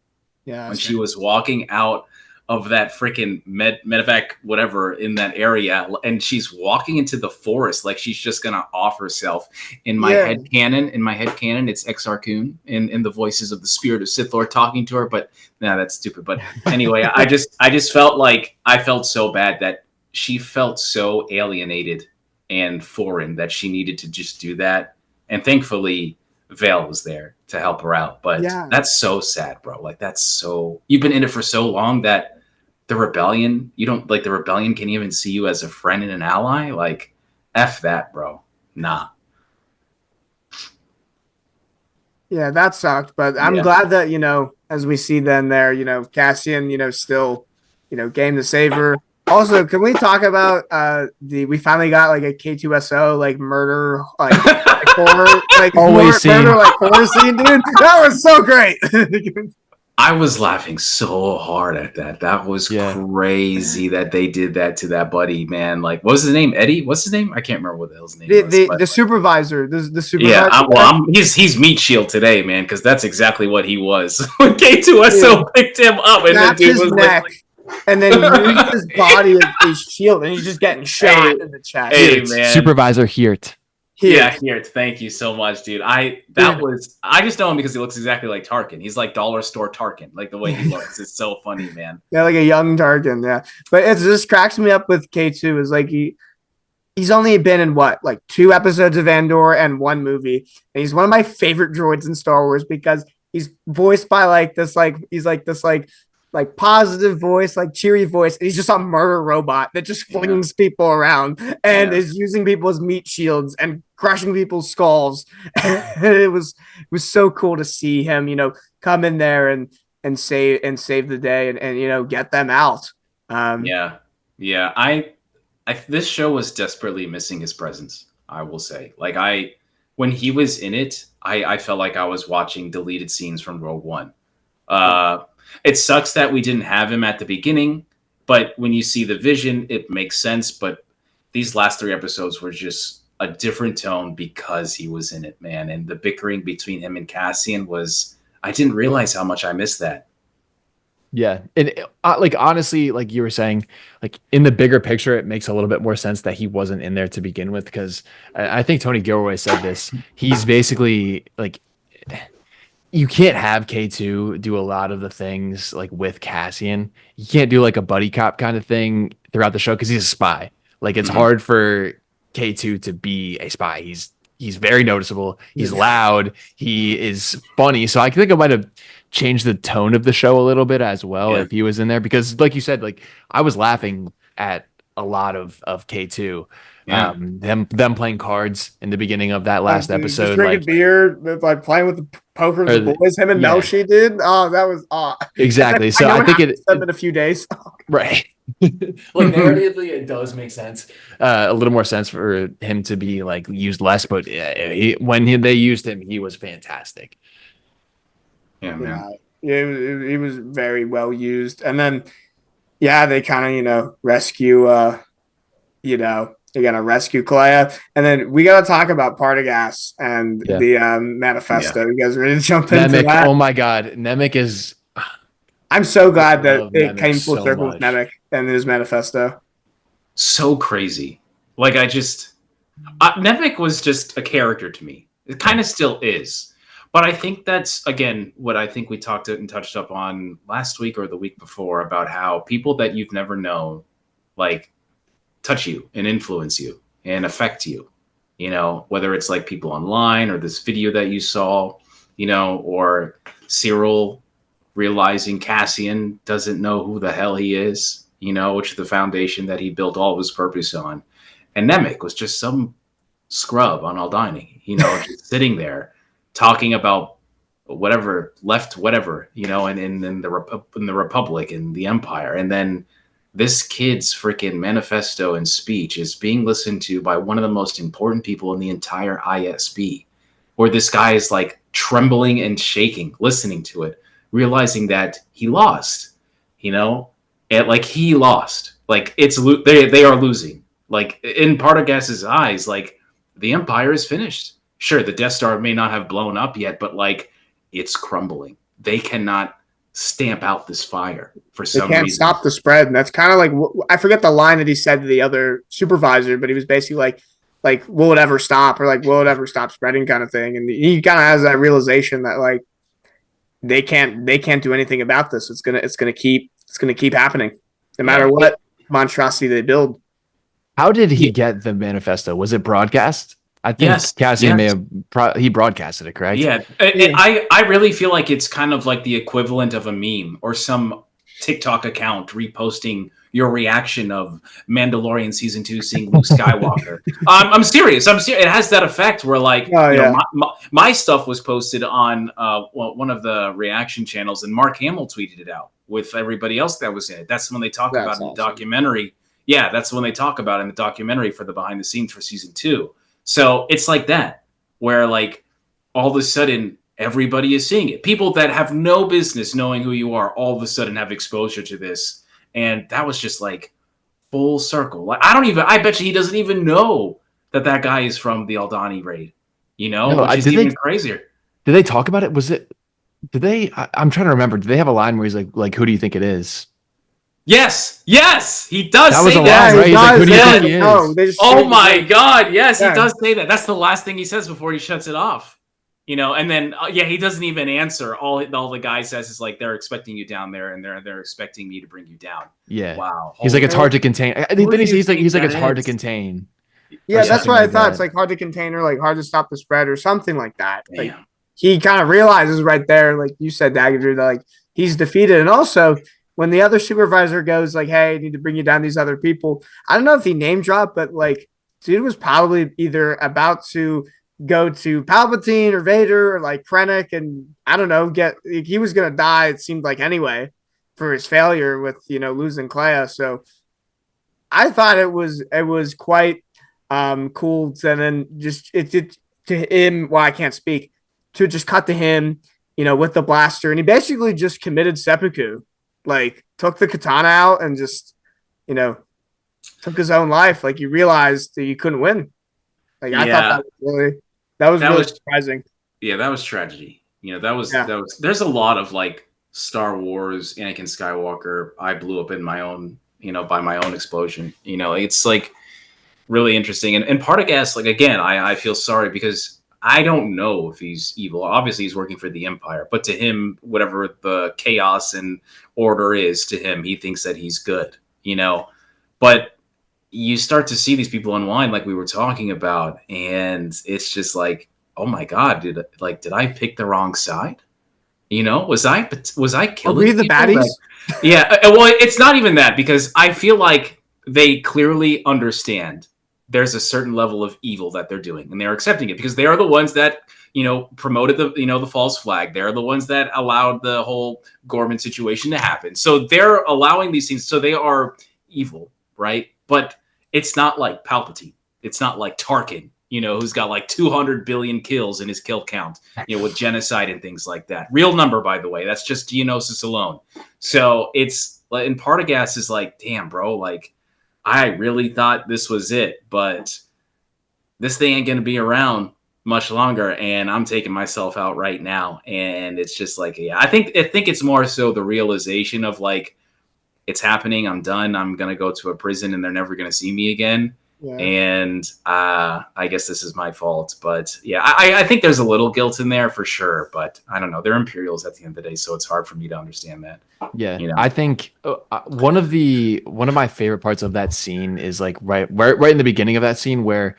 when she was walking out of that freaking medevac whatever in that area, and she's walking into the forest like she's just gonna off herself. In my head canon, it's Exar Kun in the voices of the spirit of Sith Lord talking to her. But that's stupid. But anyway, I just felt like I felt so bad that she felt so alienated and foreign that she needed to just do that. And thankfully, Vale was there to help her out. But that's so sad, bro. Like, that's so, you've been in it for so long that the rebellion, you don't like, the rebellion can even see you as a friend and an ally. Like, F that, bro. Nah. Yeah, that sucked. But I'm glad that, you know, as we see then there, you know, Cassian, you know, still, you know, game to save her. Also, can we talk about we finally got like a K2SO like murder like horror like always murder like horror scene, dude? That was so great. I was laughing so hard at that. That was crazy that they did that to that buddy, man. Like, what was his name? Eddie? What's his name? I can't remember what the hell's name was. The supervisor. The supervisor. Yeah, he's meat shield today, man, because that's exactly what he was when K2SO picked him up and then dude was neck. And then used his body as his shield, and he's just getting shot in the chest. Hey, man. Supervisor Hirt. Yeah, Hirt. Thank you so much, dude. I just know him because he looks exactly like Tarkin. He's like dollar store Tarkin, like the way he looks. It's so funny, man. Yeah, like a young Tarkin. Yeah, but it just cracks me up with K2. Is like he's only been in what, like 2 episodes of Andor and 1 movie, and he's one of my favorite droids in Star Wars because he's voiced by like this positive voice, like cheery voice, and he's just a murder robot that just flings people around and is using people as meat shields and crushing people's skulls. It was so cool to see him, you know, come in there and save the day and you know, get them out. This show was desperately missing his presence, I will say. Like, when he was in it, I felt like I was watching deleted scenes from Rogue One. It sucks that we didn't have him at the beginning, but when you see the vision, it makes sense. But these last 3 episodes were just a different tone because he was in it, man. And the bickering between him and Cassian I didn't realize how much I missed that. Yeah. And like, honestly, like you were saying, like in the bigger picture, it makes a little bit more sense that he wasn't in there to begin with. Because I think Tony Gilroy said this. He's basically like, you can't have K2 do a lot of the things like with Cassian. You can't do like a buddy cop kind of thing throughout the show because he's a spy. Like, it's hard for K2 to be a spy. He's very noticeable. He's loud. He is funny. So I think it might have changed the tone of the show a little bit as well if he was in there, because like you said, like I was laughing at a lot of K2. Them playing cards in the beginning of that last episode, just drinking beer, like playing with the poker with the boys. Him and Melshi did. Oh, that was exactly. So I think it's in a few days, right? Like, narratively, it does make sense. A little more sense for him to be like used less, but when they used him, he was fantastic. Yeah, man. He was very well used, and then they kind of, you know, rescue. You know, they're gonna rescue Kleya, and then we gotta talk about Pardagas and the Manifesto. You guys ready to jump into that? Oh my God, Nemmic is. I'm so glad that it came full circle with Nemmic and his Manifesto. So crazy. Like, Nemmic was just a character to me. It kind of still is. But I think that's, again, what I think we talked and touched up on last week or the week before about how people that you've never known, like, touch you and influence you and affect you, you know, whether it's like people online or this video that you saw, you know, or Cyril realizing Cassian doesn't know who the hell he is, you know, which is the foundation that he built all of his purpose on. And Nemmic was just some scrub on Aldani, you know, just sitting there talking about whatever, you know, and in the Republic and the Empire. And then this kid's freaking manifesto and speech is being listened to by one of the most important people in the entire ISB, where this guy is like trembling and shaking, listening to it, realizing that he lost, you know, and like he lost, like they are losing, like in Pardagas's eyes, like the Empire is finished. sure, the Death Star may not have blown up yet, but like it's crumbling. They cannot stamp out this fire for some reason. They can't stop the spread. And that's kind of like, I forget the line that he said to the other supervisor, but he was basically like, will it ever stop? Or like, will it ever stop spreading kind of thing. And he kind of has that realization that like, they can't do anything about this. It's going to keep happening no matter what monstrosity they build. How did he get the manifesto? Was it broadcast? I think Cassian may have he broadcasted it, correct? Yeah. I really feel like it's kind of like the equivalent of a meme or some TikTok account reposting your reaction of Mandalorian season 2 seeing Luke Skywalker. I'm serious. It has that effect where like my stuff was posted on one of the reaction channels, and Mark Hamill tweeted it out with everybody else that was in it. That's when they talk about in the documentary. Yeah, that's when they talk about in the documentary for the behind the scenes for season 2. So it's like that, where like all of a sudden everybody is seeing it. People that have no business knowing who you are all of a sudden have exposure to this. And that was just like full circle. Like I bet you he doesn't even know that guy is from the Aldhani raid, which is even crazier. Did they talk about it? I'm trying to remember. Did they have a line where he's like, who do you think it is? Yes, he does that was say a that. Line, right? He's like, who do you think he is? Oh my God, yes, he does say that. That's the last thing he says before he shuts it off. And then he doesn't even answer. All the guy says is like, they're expecting you down there, and they're expecting me to bring you down. Yeah. Wow. He's like, it's hard to contain. Then he's like, it's hard to contain. Yeah, that's what I thought. It's like hard to contain or like hard to stop the spread or something like that. Like, he kind of realizes right there, like you said, Dagovere, that like he's defeated. And also, when the other supervisor goes like, hey, I need to bring you down these other people, I don't know if he name dropped, but like dude was probably either about to go to Palpatine or Vader or like Krennic, and I don't know, he was going to die, it seemed like, anyway, for his failure with, losing Kleya. So I thought it was quite cool. And then just it to him, well, I can't speak, to just cut to him, with the blaster. And he basically just committed seppuku. Like, took the katana out and just, took his own life. Like, you realized that you couldn't win. Like, I thought that was really surprising. Yeah, that was tragedy. That was there's a lot of like Star Wars, Anakin Skywalker, I blew up in my own, by my own explosion. It's like really interesting. And Pardagas, like, again, I feel sorry because I don't know if he's evil. Obviously, he's working for the Empire, but to him, whatever the chaos and order is to him, he thinks that he's good, But you start to see these people unwind, like we were talking about, and it's just like, oh my God, did I pick the wrong side? Was I killing? Are we the baddies? Yeah. Well, it's not even that, because I feel like they clearly understand there's a certain level of evil that they're doing, and they're accepting it because they are the ones that, promoted the false flag. They're the ones that allowed the whole Gorman situation to happen. So they're allowing these things. So they are evil, right? But it's not like Palpatine. It's not like Tarkin, who's got like 200 billion kills in his kill count, with genocide and things like that. Real number, by the way. That's just Geonosis alone. So it's, and Pardagas is like, damn, bro, like, I really thought this was it, but this thing ain't going to be around much longer, and I'm taking myself out right now. And it's just like, I think it's more so the realization of like, it's happening, I'm done, I'm going to go to a prison, and they're never going to see me again. Yeah. And I guess this is my fault. But yeah, I think there's a little guilt in there for sure. But I don't know. They're Imperials at the end of the day, so it's hard for me to understand that. Yeah, I think one of my favorite parts of that scene is like right in the beginning of that scene where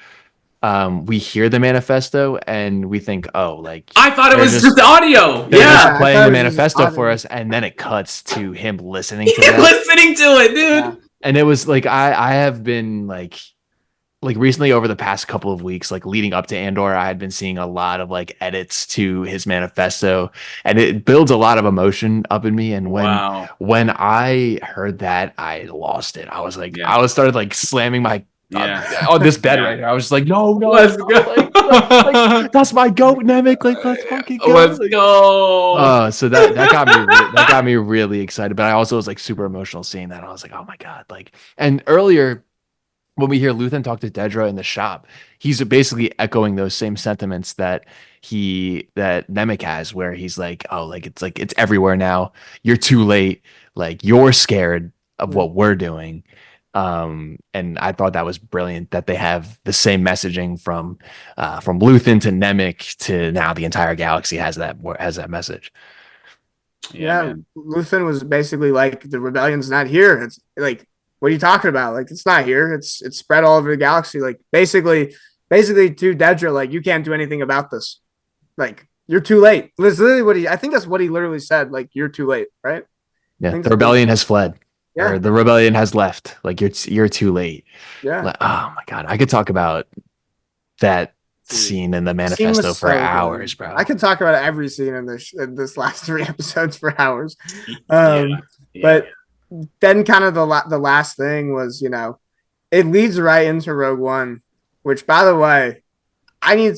we hear the manifesto and we think, oh, like I thought it was just audio. They're just playing the manifesto for us, and then it cuts to him listening to it. Listening to it, dude. Yeah. And it was like I have been like recently over the past couple of weeks, like leading up to Andor, I had been seeing a lot of like edits to his manifesto, and it builds a lot of emotion up in me. And when I heard that, I lost it. I was like, I started like slamming my on this bed right here. I was just like, no, let's go. Like, that's my goat, Nemmic. Like, let's fucking go. Let's go. So that got me really excited. But I also was like super emotional seeing that. I was like, oh my God. Like, and earlier, when we hear Luthen talk to Dedra in the shop, he's basically echoing those same sentiments that Nemmic has, where he's like, oh, like it's everywhere now. You're too late. Like you're scared of what we're doing. And I thought that was brilliant that they have the same messaging from Luthen to Nemmic to now the entire galaxy has that message. Yeah, Luthen was basically like, the rebellion's not here. It's like, what are you talking about? Like, it's not here. It's spread all over the galaxy. Like, basically to Dedra, like, you can't do anything about this. Like, you're too late. That's literally I think that's what he literally said. Like, you're too late, right? Yeah, the rebellion has fled. Yeah. Or the rebellion has left. Like you're too late. Yeah. Like, oh my god, I could talk about that scene in the manifesto for hours, bro. I could talk about every scene in this last 3 episodes for hours. But then kind of the last thing was, it leads right into Rogue One, which, by the way, I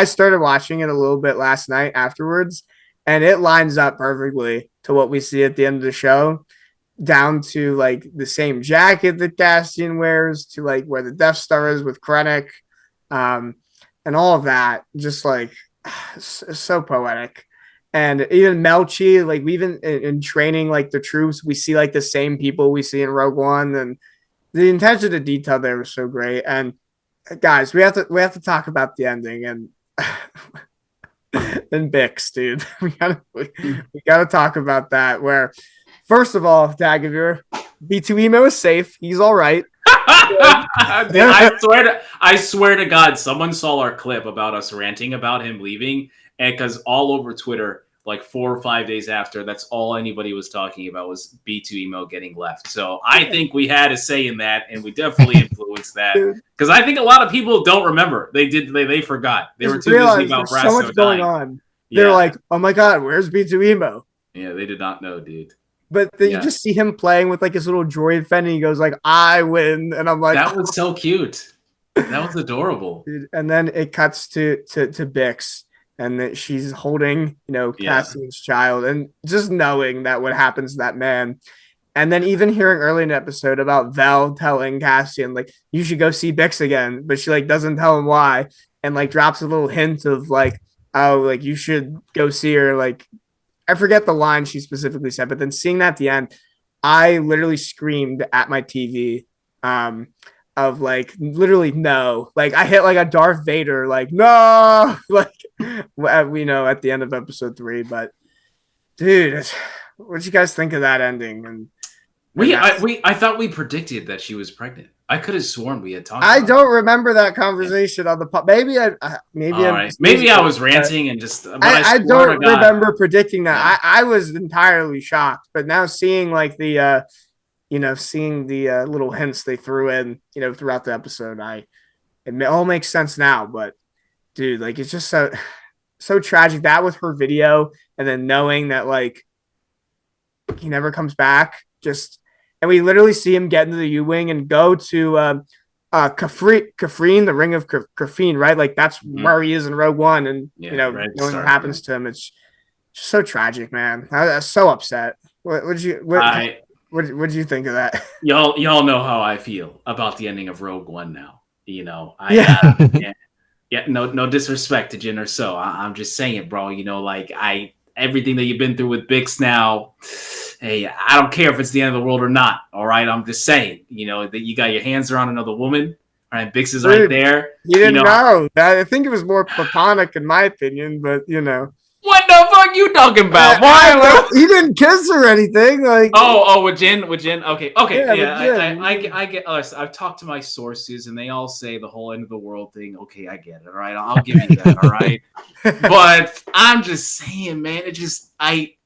started watching it a little bit last night afterwards, and it lines up perfectly to what we see at the end of the show, down to like the same jacket that Cassian wears, to like where the Death Star is with Krennic, and all of that. Just like so poetic. And even Melchi, like we even in training like the troops, we see like the same people we see in Rogue One, and the attention to detail there was so great. And guys, we have to talk about the ending and then Bix, dude. We gotta talk about that. Where, first of all, Dagovere, B2 Emo is safe. He's all right. I swear to God, someone saw our clip about us ranting about him leaving, and because all over Twitter, like 4 or 5 days after, that's all anybody was talking about was B2 Emo getting left. So I think we had a say in that, and we definitely influenced that, because I think a lot of people don't remember. They forgot. They were too busy about Brasso so much going on. They're like, oh my God, where's B2 Emo? Yeah, they did not know, dude. But then you just see him playing with like his little droid fen, and he goes like, I win. And I'm like, that was so cute. That was adorable. Dude. And then it cuts to Bix, and that she's holding, Cassian's child, and just knowing that what happens to that man. And then even hearing early in the episode about Vel telling Cassian, like, you should go see Bix again, but she like doesn't tell him why, and like drops a little hint of like, oh, like you should go see her. Like, I forget the line she specifically said, but then seeing that at the end, I literally screamed at my TV of like, literally no. Like, I hit like a Darth Vader, like, no! Like, we know at the end of episode 3. But, dude, what did you guys think of that ending? And I thought we predicted that she was pregnant. I could have sworn we had talked. I don't remember that conversation on the maybe I was ranting and just. I don't remember predicting that. Yeah. I was entirely shocked, but now seeing like the, seeing the little hints they threw in, throughout the episode, it all makes sense now. But dude, like it's just so tragic, that with her video, and then knowing that like he never comes back, just. And we literally see him get into the U-Wing and go to Kafrene, the Ring of Kafrene, right? Like that's where he is in Rogue One, and knowing what happens to him, it's just so tragic, man. I was so upset. What did you think of that? Y'all know how I feel about the ending of Rogue One now. No disrespect to Jyn or so. I'm just saying, bro. Everything that you've been through with Bix now, hey, I don't care if it's the end of the world or not. All right, I'm just saying, that you got your hands around another woman. All right, Bix is right there. You didn't know. I think it was more platonic, in my opinion, but What the fuck you talking about? Why? He didn't kiss her or anything. Like, with Jyn. Okay. Yeah, I get. I've talked to my sources, and they all say the whole end of the world thing. Okay, I get it. All right, I'll give you that. All right, but I'm just saying, man. It just I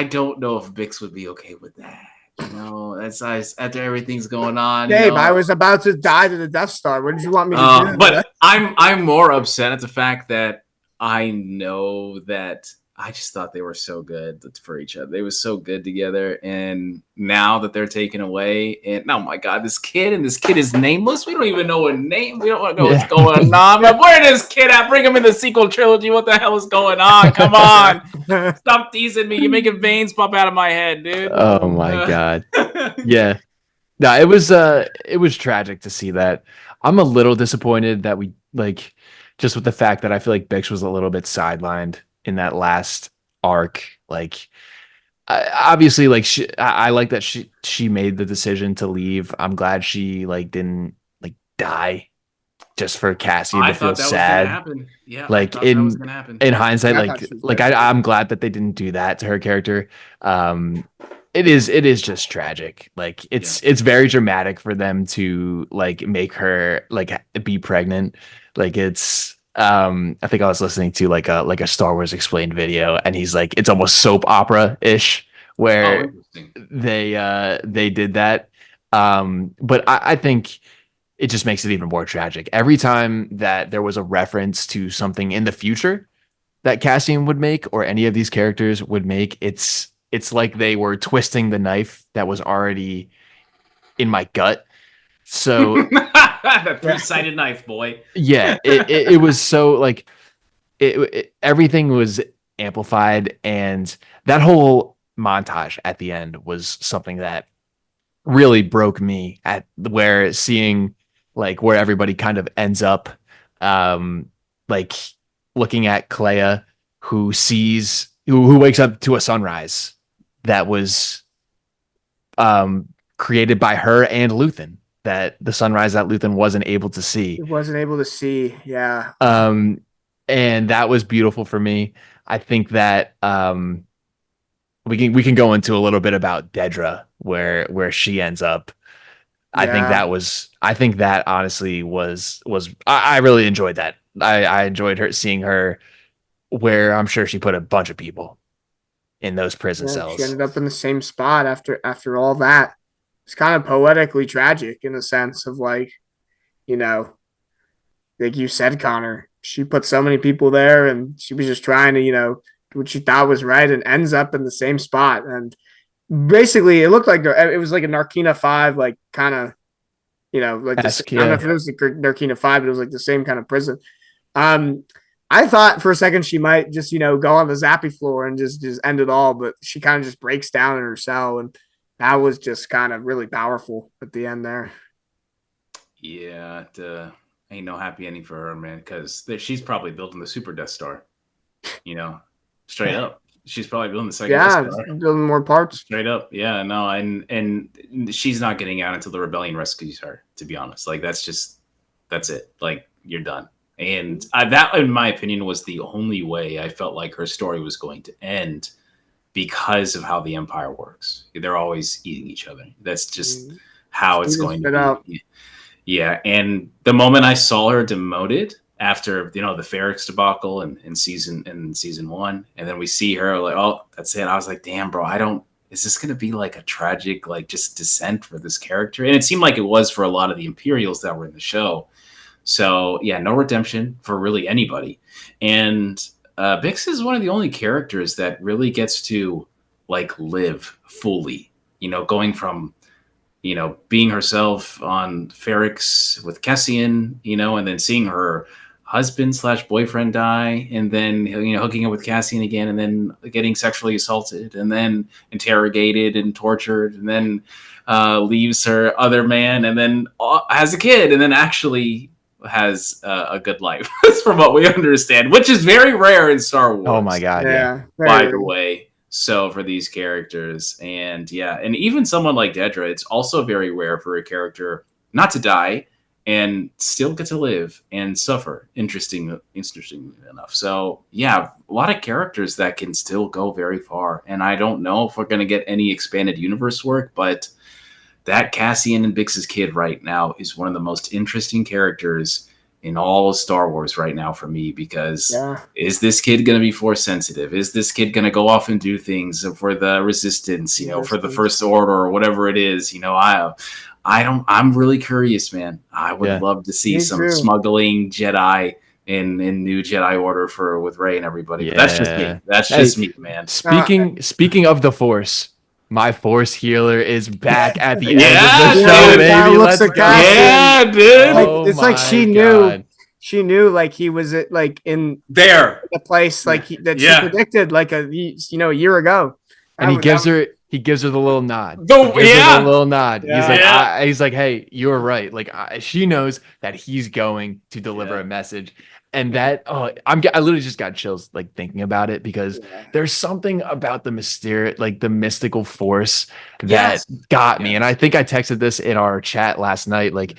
don't know if Bix would be okay with that. That's after everything's going on. Dave, I was about to die to the Death Star. What did you want me to do? But I'm more upset at the fact that I know that I just thought they were so good for each other. They were so good together. And now that they're taken away, and oh my God, this kid is nameless. We don't even know a name. We don't want to know what's going on. But where is this kid at? Bring him in the sequel trilogy. What the hell is going on? Come on. Stop teasing me. You're making veins pop out of my head, dude. Oh my God. Yeah. No, it was tragic to see that. I'm a little disappointed that we like just with the fact that I feel like Bix was a little bit sidelined in that last arc. Like obviously like I like that she made the decision to leave. I'm glad she like didn't like die just for Cassian I to feel thought that was gonna sad. happen. Yeah, I Like thought that was gonna happen. in hindsight, I thought she was dead. I'm glad that they didn't do that to her character. It is just tragic. Like it's very dramatic for them to like make her like be pregnant. Like it's I think I was listening to like a Star Wars explained video, and he's like it's almost soap opera ish Oh, where interesting. they did that. But I think it just makes it even more tragic. Every time that there was a reference to something in the future that Cassian would make or any of these characters would make, it's like they were twisting the knife that was already in my gut. So That three-sided knife, boy. yeah, it was so like everything was amplified, and that whole montage at the end was something that really broke me at where seeing like where everybody kind of ends up, like looking at Kleya who wakes up to a sunrise that was created by her and Luthen, that the sunrise that Luthen wasn't able to see. It wasn't able to see. Yeah. And that was beautiful for me. I think that we can go into a little bit about Dedra where she ends up. I think that honestly was I really enjoyed that. I enjoyed her seeing her where I'm sure she put a bunch of people in those prison Yeah, she cells. ended up in the same spot after all that. It's kind of poetically tragic in the sense of like, you know, like you said, Connor, she put so many people there and she was just trying to, do what she thought was right and ends up in the same spot. And basically it looked like it was like a Narkina 5, like kind of, like this. I don't know if it was the Narkina 5, but it was like the same kind of prison. I thought for a second she might just, go on the zappy floor and just end it all, but she kind of just breaks down in her cell, and that was just kind of really powerful at the end there. Yeah, ain't no happy ending for her, man, because she's probably building the Super Death Star. Straight up. She's probably building the second Death Star. Building more parts. Straight up. Yeah, no, and she's not getting out until the rebellion rescues her, to be honest. Like, that's it. Like, you're done. And that, in my opinion, was the only way I felt like her story was going to end, because of how the Empire works. They're always eating each other. That's just how it's going to be. Yeah, and the moment I saw her demoted after the Ferrix debacle in season 1, and then we see her like, oh, that's it. I was like, damn, bro, is this going to be like a tragic like just descent for this character? And it seemed like it was for a lot of the Imperials that were in the show. So yeah, no redemption for really anybody. And Bix is one of the only characters that really gets to like live fully, going from, being herself on Ferrix with Cassian, and then seeing her husband/boyfriend die, and then, hooking up with Cassian again, and then getting sexually assaulted, and then interrogated and tortured, and then leaves her other man, and then has a kid, and then actually has a good life, from what we understand, which is very rare in Star Wars. Oh my god, yeah. By the way. So for these characters, and even someone like Dedra, it's also very rare for a character not to die and still get to live and suffer. Interestingly enough. So yeah, a lot of characters that can still go very far. And I don't know if we're going to get any expanded universe work, but that Cassian and Bix's kid right now is one of the most interesting characters in all of Star Wars right now for me, because is this kid going to be Force sensitive? Is this kid going to go off and do things for the Resistance, for the First Order or whatever it is? I'm really curious, man. I would love to see some smuggling Jedi in New Jedi Order with Rey and everybody. Yeah. But that's just me. That's just me, man. Speaking of the Force, my Force healer is back at the end of the show, baby. Let's go. Yeah, dude. It's like she knew like he was like in there the place like she predicted like a year ago. And he gives her He gives her the little nod. Oh, He gives her yeah. the little nod. Yeah. He's like, hey, you're right. Like, she knows that he's going to deliver Yeah. a message, and that I literally just got chills like thinking about it because there's something about the mysterious, like the mystical force that got me. And I think I texted this in our chat last night. Like,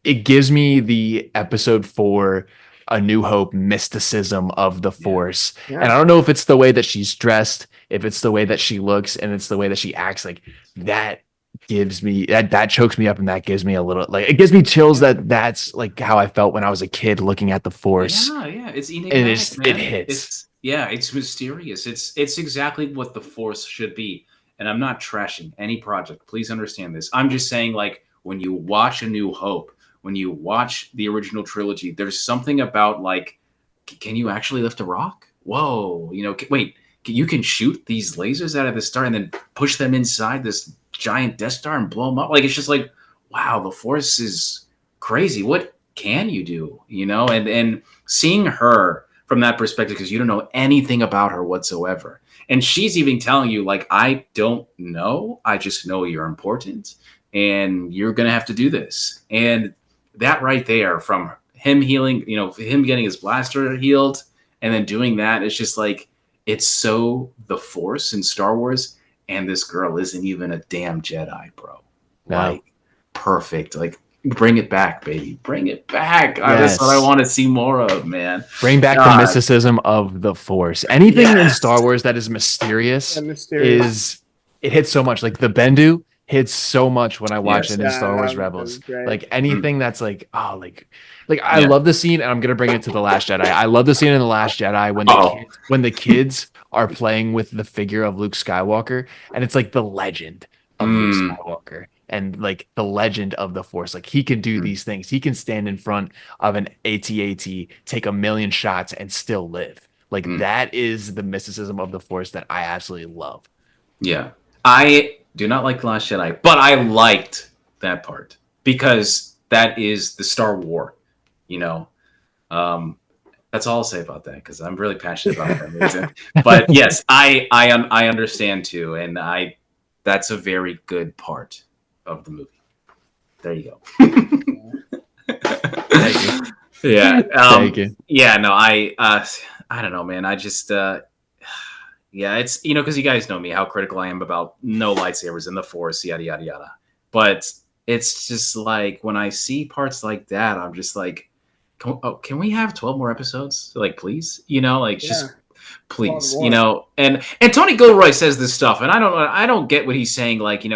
it gives me the episode 4 A New Hope mysticism of the Force. Yeah. And I don't know if it's the way that she's dressed, if it's the way that she looks, and it's the way that she acts. Like, that gives me that chokes me up, and that gives me a little, like, it gives me chills. That's like how I felt when I was a kid looking at the Force. Yeah, it's enigmatic, And man. it hits. It's mysterious. It's exactly what the Force should be. And I'm not trashing any project. Please understand this. I'm just saying, like, when you watch A New Hope, when you watch the original trilogy, there's something about, like, can you actually lift a rock? Whoa, wait, you can shoot these lasers out of the star and then push them inside this giant Death Star and blow them up? Like, it's just like, wow, the Force is crazy. What can you do? And seeing her from that perspective, because you don't know anything about her whatsoever. And she's even telling you, like, I don't know. I just know you're important and you're going to have to do this. And that right there, from him healing, him getting his blaster healed and then doing that, it's just like, it's so the Force in Star Wars. And this girl isn't even a damn Jedi, bro. No. Like, perfect. Like, bring it back, baby. Bring it back. That's what I want to see more of, man. Bring back the mysticism of the Force. Anything in Star Wars that is mysterious, it hits so much. Like the Bendu hits so much when I watch it in Star Wars Rebels. Like anything that's like, I love the scene, and I'm gonna bring it to The Last Jedi. I love the scene in The Last Jedi when the kids are playing with the figure of Luke Skywalker, and it's like the legend of Luke Skywalker. And like the legend of the Force, like he can do these things. He can stand in front of an AT-AT, take 1,000,000 shots, and still live. Like that is the mysticism of the Force that I absolutely love. Yeah, I do not like The Last Jedi, but I liked that part because that is the Star War. That's all I'll say about that because I'm really passionate about that reason. But yes, I understand too, and that's a very good part of the movie. There you go. Thank you. Yeah. Thank you. Yeah. No, I don't know, man. I just it's because you guys know me, how critical I am about no lightsabers in the Force, yada yada yada. But it's just like when I see parts like that, I'm just like, can we have 12 more episodes? Like, please, just please, and Tony Gilroy says this stuff, and I don't get what he's saying. Like,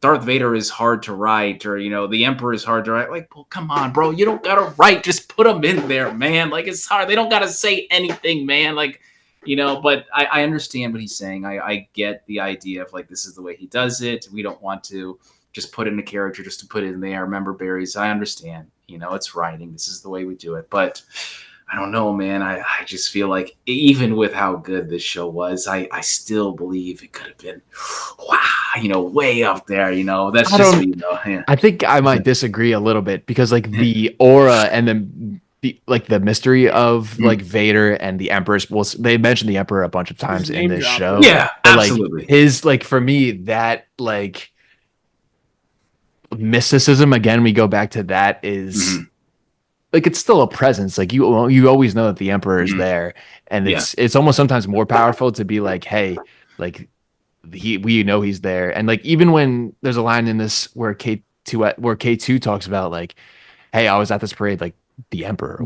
Darth Vader is hard to write, or the Emperor is hard to write. Like, well, come on, bro, you don't gotta write. Just put them in there, man. Like, it's hard. They don't gotta say anything, man. Like, But I understand what he's saying. I get the idea of like this is the way he does it. We don't want to just put in a character just to put it in there. Remember berries. I understand. It's writing. This is the way we do it, but. I don't know, man. I just feel like even with how good this show was, I still believe it could have been, way up there. That's just me, though. Yeah. I think I might disagree a little bit because like the aura and the mystery of like Vader and the Emperor's. Well, they mentioned the Emperor a bunch of times in this show. Yeah, but, absolutely. Like for me, that like mysticism again. We go back to that is. Like it's still a presence. Like you always know that the Emperor is there, and it's almost sometimes more powerful to be like, hey, like we know he's there, and like even when there's a line in this where K2 talks about like, hey, I was at this parade, like the Emperor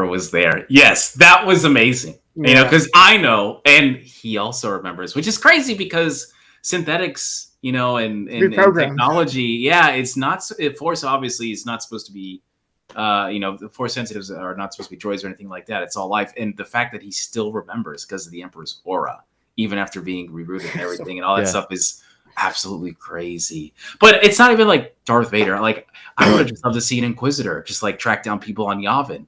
was there. Yes, that was amazing. Because I know, and he also remembers, which is crazy because synthetics, and technology, it's not. Force obviously is not supposed to be. The Force sensitives are not supposed to be droids or anything like that. It's all life. And the fact that he still remembers because of the Emperor's aura, even after being rerouted and everything and all that stuff is absolutely crazy. But it's not even like Darth Vader. Like, I would have just loved to see an Inquisitor just like track down people on Yavin,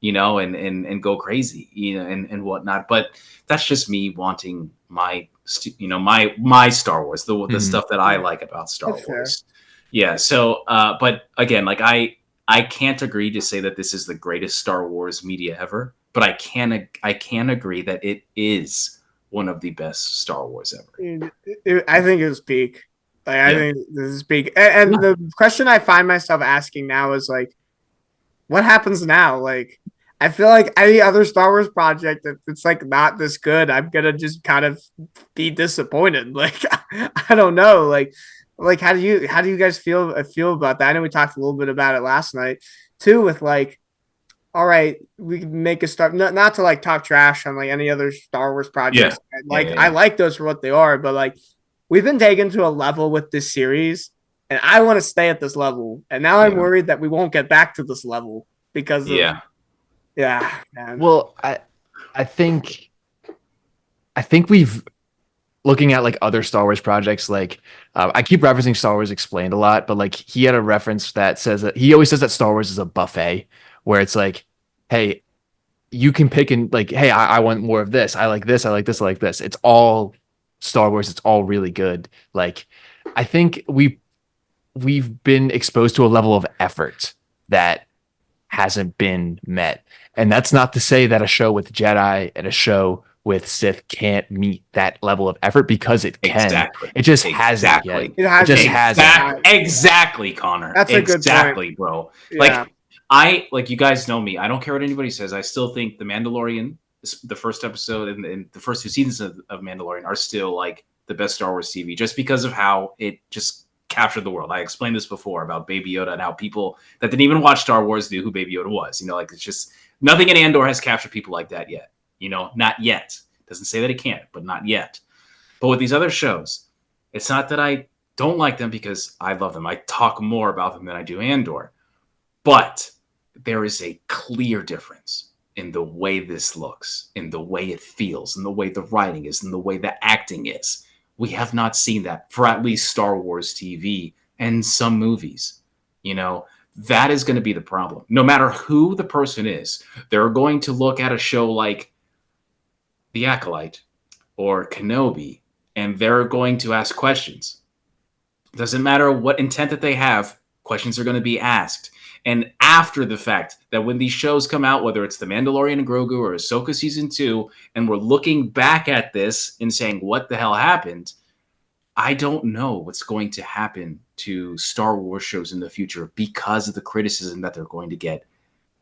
and go crazy, and whatnot. But that's just me wanting my Star Wars, the stuff that I like about Star Wars. Fair. Yeah. So, but again, like I can't agree to say that this is the greatest Star Wars media ever, but I can agree that it is one of the best Star Wars ever. I think it was peak. Like, I think this is peak. And the question I find myself asking now is like, what happens now? Like, I feel like any other Star Wars project, if it's like not this good, I'm gonna just kind of be disappointed. Like, I don't know. Like how do you guys feel about that? I know we talked a little bit about it last night too, with like, all right, we can make a start. Not to like talk trash on like any other Star Wars projects. I like those for what they are, but like we've been taken to a level with this series, and I want to stay at this level. And now I'm worried that we won't get back to this level because of man. Well, I think we've looking at like other Star Wars projects, like I keep referencing Star Wars Explained a lot, but like he had a reference that says that he always says that Star Wars is a buffet where it's like, hey, you can pick and like, hey, I want more of this. I like this. I like this. I like this. It's all Star Wars. It's all really good. Like, I think we've been exposed to a level of effort that hasn't been met. And that's not to say that a show with Jedi and a show with Sith can't meet that level of effort, because it can. Exactly. It just hasn't yet. It just hasn't. Exactly, Connor. That's a good point, bro. Yeah. Like you guys know me. I don't care what anybody says. I still think The Mandalorian, the first episode and the first 2 seasons of Mandalorian are still like the best Star Wars TV, just because of how it just captured the world. I explained this before about Baby Yoda and how people that didn't even watch Star Wars knew who Baby Yoda was. You know, like it's just nothing in Andor has captured people like that yet. You know, not yet. Doesn't say that it can't, but not yet. But with these other shows, it's not that I don't like them, because I love them. I talk more about them than I do Andor. But there is a clear difference in the way this looks, in the way it feels, in the way the writing is, in the way the acting is. We have not seen that for at least Star Wars TV and some movies. You know, that is going to be the problem. No matter who the person is, they're going to look at a show like The Acolyte or Kenobi, and they're going to ask questions. Doesn't matter what intent that they have, questions are going to be asked. And after the fact, that when these shows come out, whether it's The Mandalorian and Grogu or Ahsoka Season 2, and we're looking back at this and saying, what the hell happened? I don't know what's going to happen to Star Wars shows in the future because of the criticism that they're going to get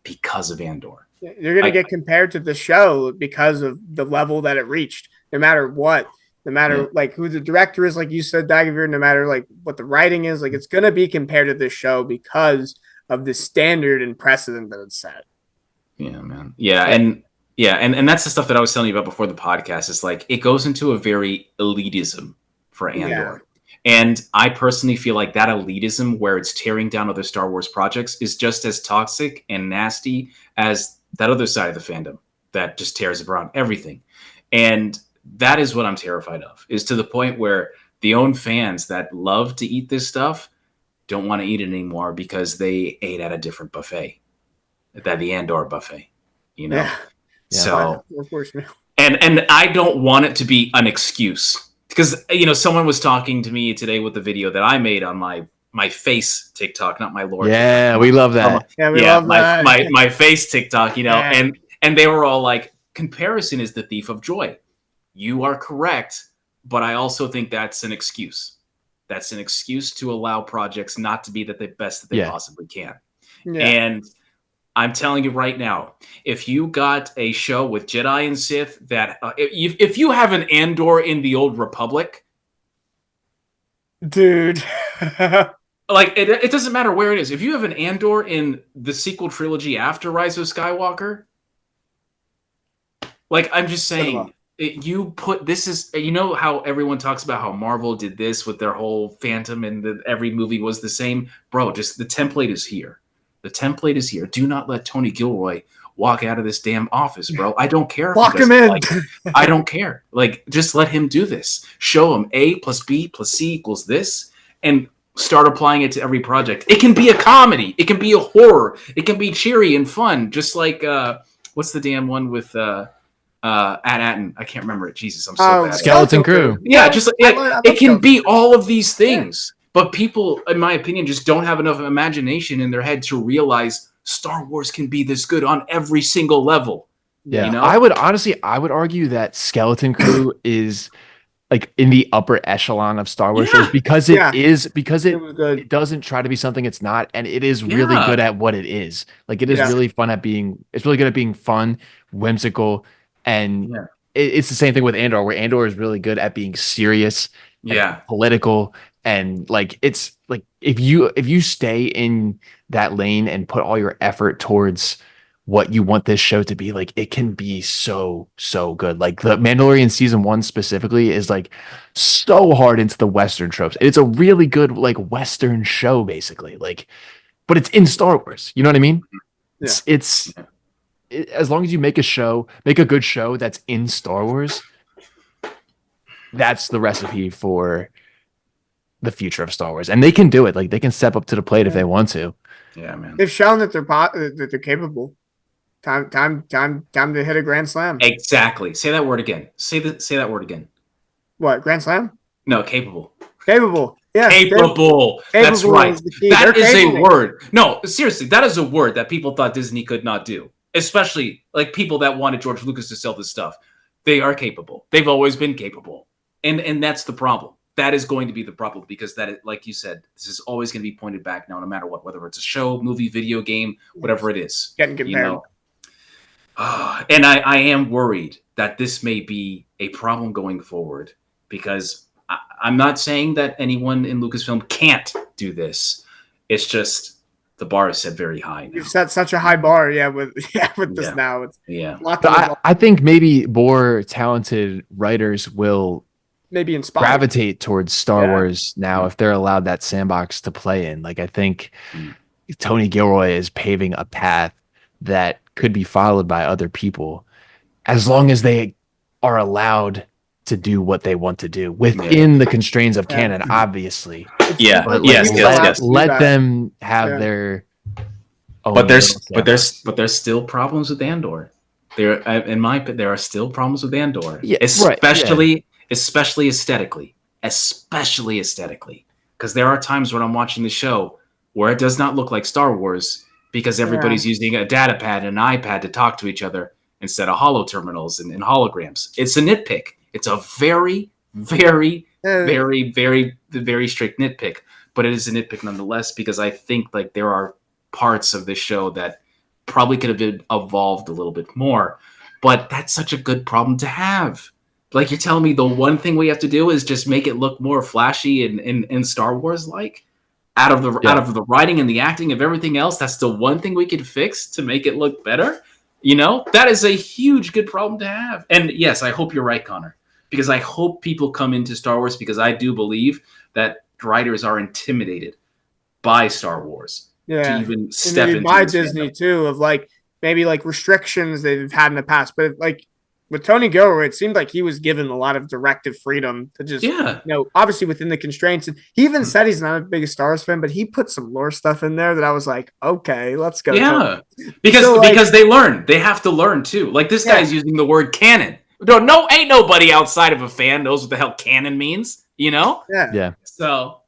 because of Andor. You're going to get compared to the show because of the level that it reached, no matter what. No matter like who the director is, like you said, Dagovere, no matter like what the writing is, like it's going to be compared to this show because of the standard and precedent that it's set. Yeah, man. Yeah, and that's the stuff that I was telling you about before the podcast. It's like it goes into a very elitism for Andor. Yeah. And I personally feel like that elitism, where it's tearing down other Star Wars projects, is just as toxic and nasty as that other side of the fandom that just tears around everything. And that is what I'm terrified of, is to the point where the own fans that love to eat this stuff don't want to eat it anymore because they ate at a different buffet, that the Andor buffet, you know? Yeah. So, and I don't want it to be an excuse, because, you know, someone was talking to me today with the video that I made on my face TikTok, not my Lord. Yeah, we love that. We love that. My face TikTok, you know, and they were all like, comparison is the thief of joy. You are correct, but I also think that's an excuse. That's an excuse to allow projects not to be the best that they possibly can. Yeah. And I'm telling you right now, if you got a show with Jedi and Sith that if you have an Andor in the Old Republic, dude, like it doesn't matter where it is. If you have an Andor in the sequel trilogy after Rise of Skywalker, like I'm just saying, you put this is, you know how everyone talks about how Marvel did this with their whole Phantom and every movie was the same, bro. Just the template is here. The template is here. Do not let Tony Gilroy walk out of this damn office, bro. I don't care. Lock him in. Like, I don't care. Like, just let him do this. Show him A plus B plus C equals this, and start applying it to every project. It can be a comedy. It can be a horror. It can be cheery and fun. Just like what's the damn one with Atten? I can't remember it. Jesus, I'm so bad. Skeleton Crew. Yeah, just it can be all of these things. But people, in my opinion, just don't have enough imagination in their head to realize Star Wars can be this good on every single level. Yeah, You know? I would argue that Skeleton Crew is like in the upper echelon of Star Wars shows because it was good. it doesn't try to be something it's not, and it is really good at what it is. Like it is really fun at being. It's really good at being fun, whimsical, and it's the same thing with Andor, where Andor is really good at being serious, and political, and like it's like if you stay in that lane and put all your effort towards what you want this show to be, like it can be so good. Like the Mandalorian season 1 specifically is like so hard into the Western tropes. It's a really good like Western show basically, like, but it's in Star Wars. You know what I mean? Yeah. It's as long as you make a good show that's in Star Wars, that's the recipe for the future of Star Wars, and they can do it. Like they can step up to the plate if they want to. Yeah, man. They've shown that they're capable. Time to hit a grand slam. Exactly. Say that word again. Say that word again. What, grand slam? No, capable. Capable. Yeah. Capable. That's right. That is capable. A word. No, seriously, that is a word that people thought Disney could not do. Especially like people that wanted George Lucas to sell this stuff. They are capable. They've always been capable. And that's the problem. That is going to be the problem because like you said, this is always going to be pointed back now, no matter what, whether it's a show, movie, video game, whatever it is. Getting compared. You know? And I am worried that this may be a problem going forward because I'm not saying that anyone in Lucasfilm can't do this. It's just the bar is set very high now. You've set such a high bar, with this now. It's I think maybe more talented writers will maybe inspire gravitate towards Star Wars now if they're allowed that sandbox to play in. Like I think Tony Gilroy is paving a path that could be followed by other people as long as they are allowed to do what they want to do within the constraints of canon, obviously. But let them have their own. But there's still problems with Andor. There are still problems with Andor. Especially aesthetically. Because there are times when I'm watching the show where it does not look like Star Wars because everybody's using a data pad and an iPad to talk to each other instead of holo terminals and holograms. It's a nitpick. It's a very, very, very, very, very strict nitpick. But it is a nitpick nonetheless because I think like there are parts of this show that probably could have been evolved a little bit more. But that's such a good problem to have. Like you're telling me the one thing we have to do is just make it look more flashy and Star Wars like? Out of the writing and the acting of everything else, that's the one thing we could fix to make it look better. You know, that is a huge good problem to have. And yes, I hope you're right, Connor, because I hope people come into Star Wars because I do believe that writers are intimidated by Star Wars to even step into by Disney too, of like maybe like restrictions they've had in the past, but like with Tony Gilroy, it seemed like he was given a lot of directive freedom to just, obviously within the constraints. And he even said he's not a big Star Wars fan, but he put some lore stuff in there that I was like, okay, let's go. Yeah, because they learn. They have to learn too. Like this guy's using the word canon. No, ain't nobody outside of a fan knows what the hell canon means. You know? Yeah. So,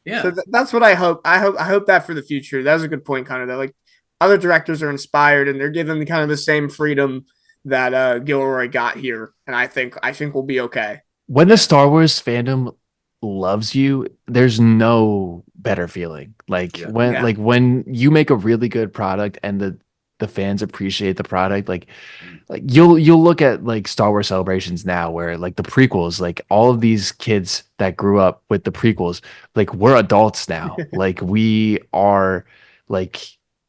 So that's what I hope. I hope that for the future. That was a good point, Connor. That like other directors are inspired and they're given kind of the same freedom that Gilroy got here, and I think we'll be okay. When the Star Wars fandom loves you, there's no better feeling. Like when you make a really good product and the fans appreciate the product, like you'll look at like Star Wars Celebrations now where like the prequels, like all of these kids that grew up with the prequels, like we're adults now. Like we are like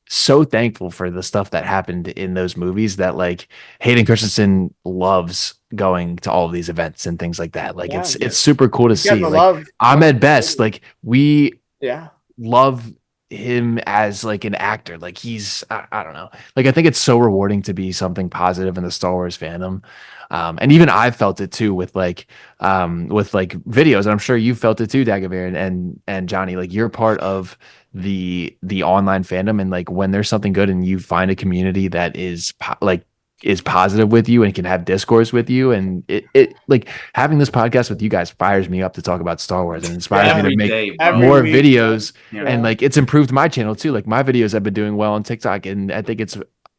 so thankful for the stuff that happened in those movies that like Hayden Christensen loves going to all of these events and things like that. Like it's super cool to see. Like Ahmed Best, like we love him as like an actor. Like he's I don't know. Like I think it's so rewarding to be something positive in the Star Wars fandom. And even I've felt it too with like videos. And I'm sure you felt it too, Dagovere and Jonny. Like you're part of the online fandom, and like when there's something good and you find a community that is positive with you and can have discourse with you, and it like having this podcast with you guys fires me up to talk about Star Wars and inspires me to make more videos. And like it's improved my channel too. Like my videos have been doing well on TikTok, and I think it's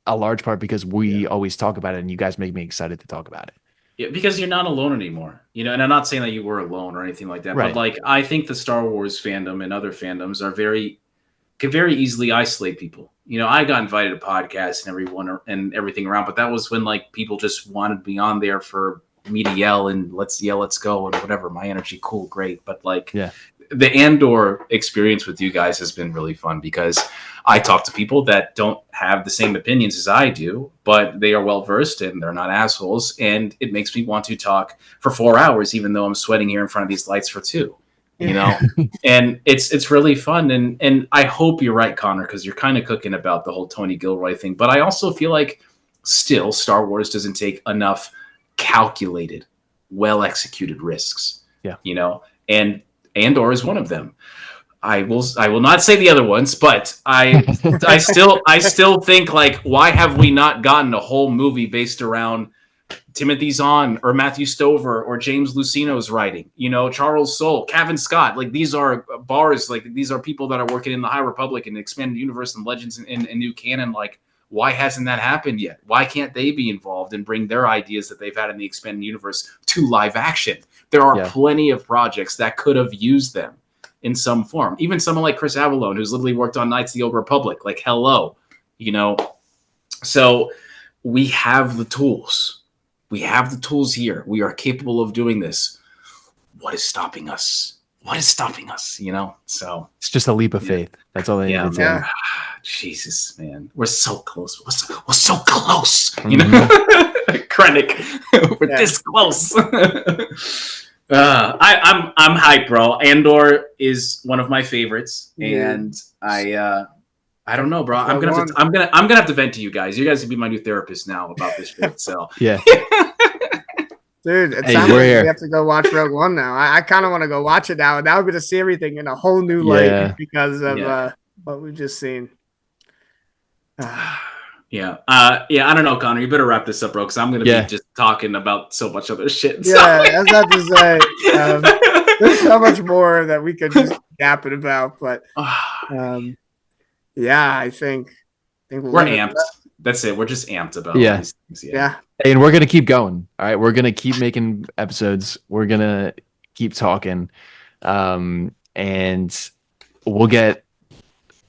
a large part because we always talk about it, and you guys make me excited to talk about it. Yeah, because you're not alone anymore, and I'm not saying that you were alone or anything like that, right. but like I think the Star Wars fandom and other fandoms can very easily isolate people. I got invited to podcasts and everything around, but that was when like people just wanted me on there for me to yell and let's go and whatever. My energy, cool, great, but like the Andor experience with you guys has been really fun because I talk to people that don't have the same opinions as I do, but they are well versed and they're not assholes, and it makes me want to talk for 4 hours, even though I'm sweating here in front of these lights for 2. And it's really fun, and I hope you're right, Connor, because you're kind of cooking about the whole Tony Gilroy thing. But I also feel like still Star Wars doesn't take enough calculated, well executed risks. And Andor is one of them. I will not say the other ones, but I still think, like, why have we not gotten a whole movie based around Timothy Zahn or Matthew Stover or James Luceno's writing? Charles Soule, Cavan Scott. Like, these are bars. Like, these are people that are working in the High Republic and Expanded Universe and Legends and new canon. Like, why hasn't that happened yet? Why can't they be involved and bring their ideas that they've had in the Expanded Universe to live action? There are plenty of projects that could have used them in some form. Even someone like Chris Avallone, who's literally worked on Knights of the Old Republic. Like, hello, So we have the tools. We have the tools here. We are capable of doing this. What is stopping us? So it's just a leap of faith. That's all they need to do. Jesus, man, we're so close. We're so close. Krennic, we're this close. I'm hyped, bro. Andor is one of my favorites, and I don't know, bro. I'm gonna have to vent to you guys. You guys will be my new therapist now about this shit. So Dude, it sounds like we have to go watch Rogue One now. I kind of want to go watch it now, and now we're going to see everything in a whole new light because of what we've just seen. I don't know, Connor. You better wrap this up, bro, because I'm going to be just talking about so much other shit. I was about to say, there's so much more that we could just yap it about, but I think we're amped. That's it. We're just amped about these things. And we're going to keep going. All right. We're going to keep making episodes. We're going to keep talking. And we'll get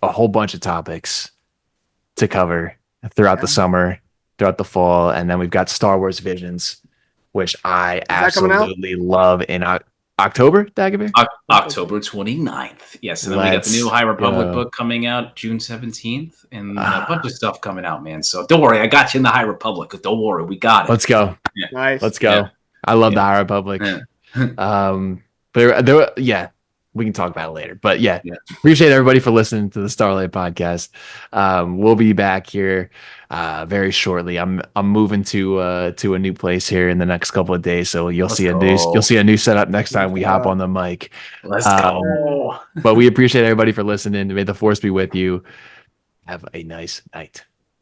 a whole bunch of topics to cover throughout the summer, throughout the fall. And then we've got Star Wars Visions, which I absolutely love in October, Dagovere? October 29th. Yes, and then we got the new High Republic book coming out June 17th, and a bunch of stuff coming out, man. So don't worry, I got you in the High Republic. Don't worry, we got it. Let's go. Nice. Let's go. I love the High Republic. But we can talk about it later. But appreciate everybody for listening to the Starlight podcast. We'll be back here very shortly. I'm moving to a new place here in the next couple of days, so you'll see a new setup next time we hop on the mic. Let's go. But we appreciate everybody for listening. May the force be with you. Have a nice night.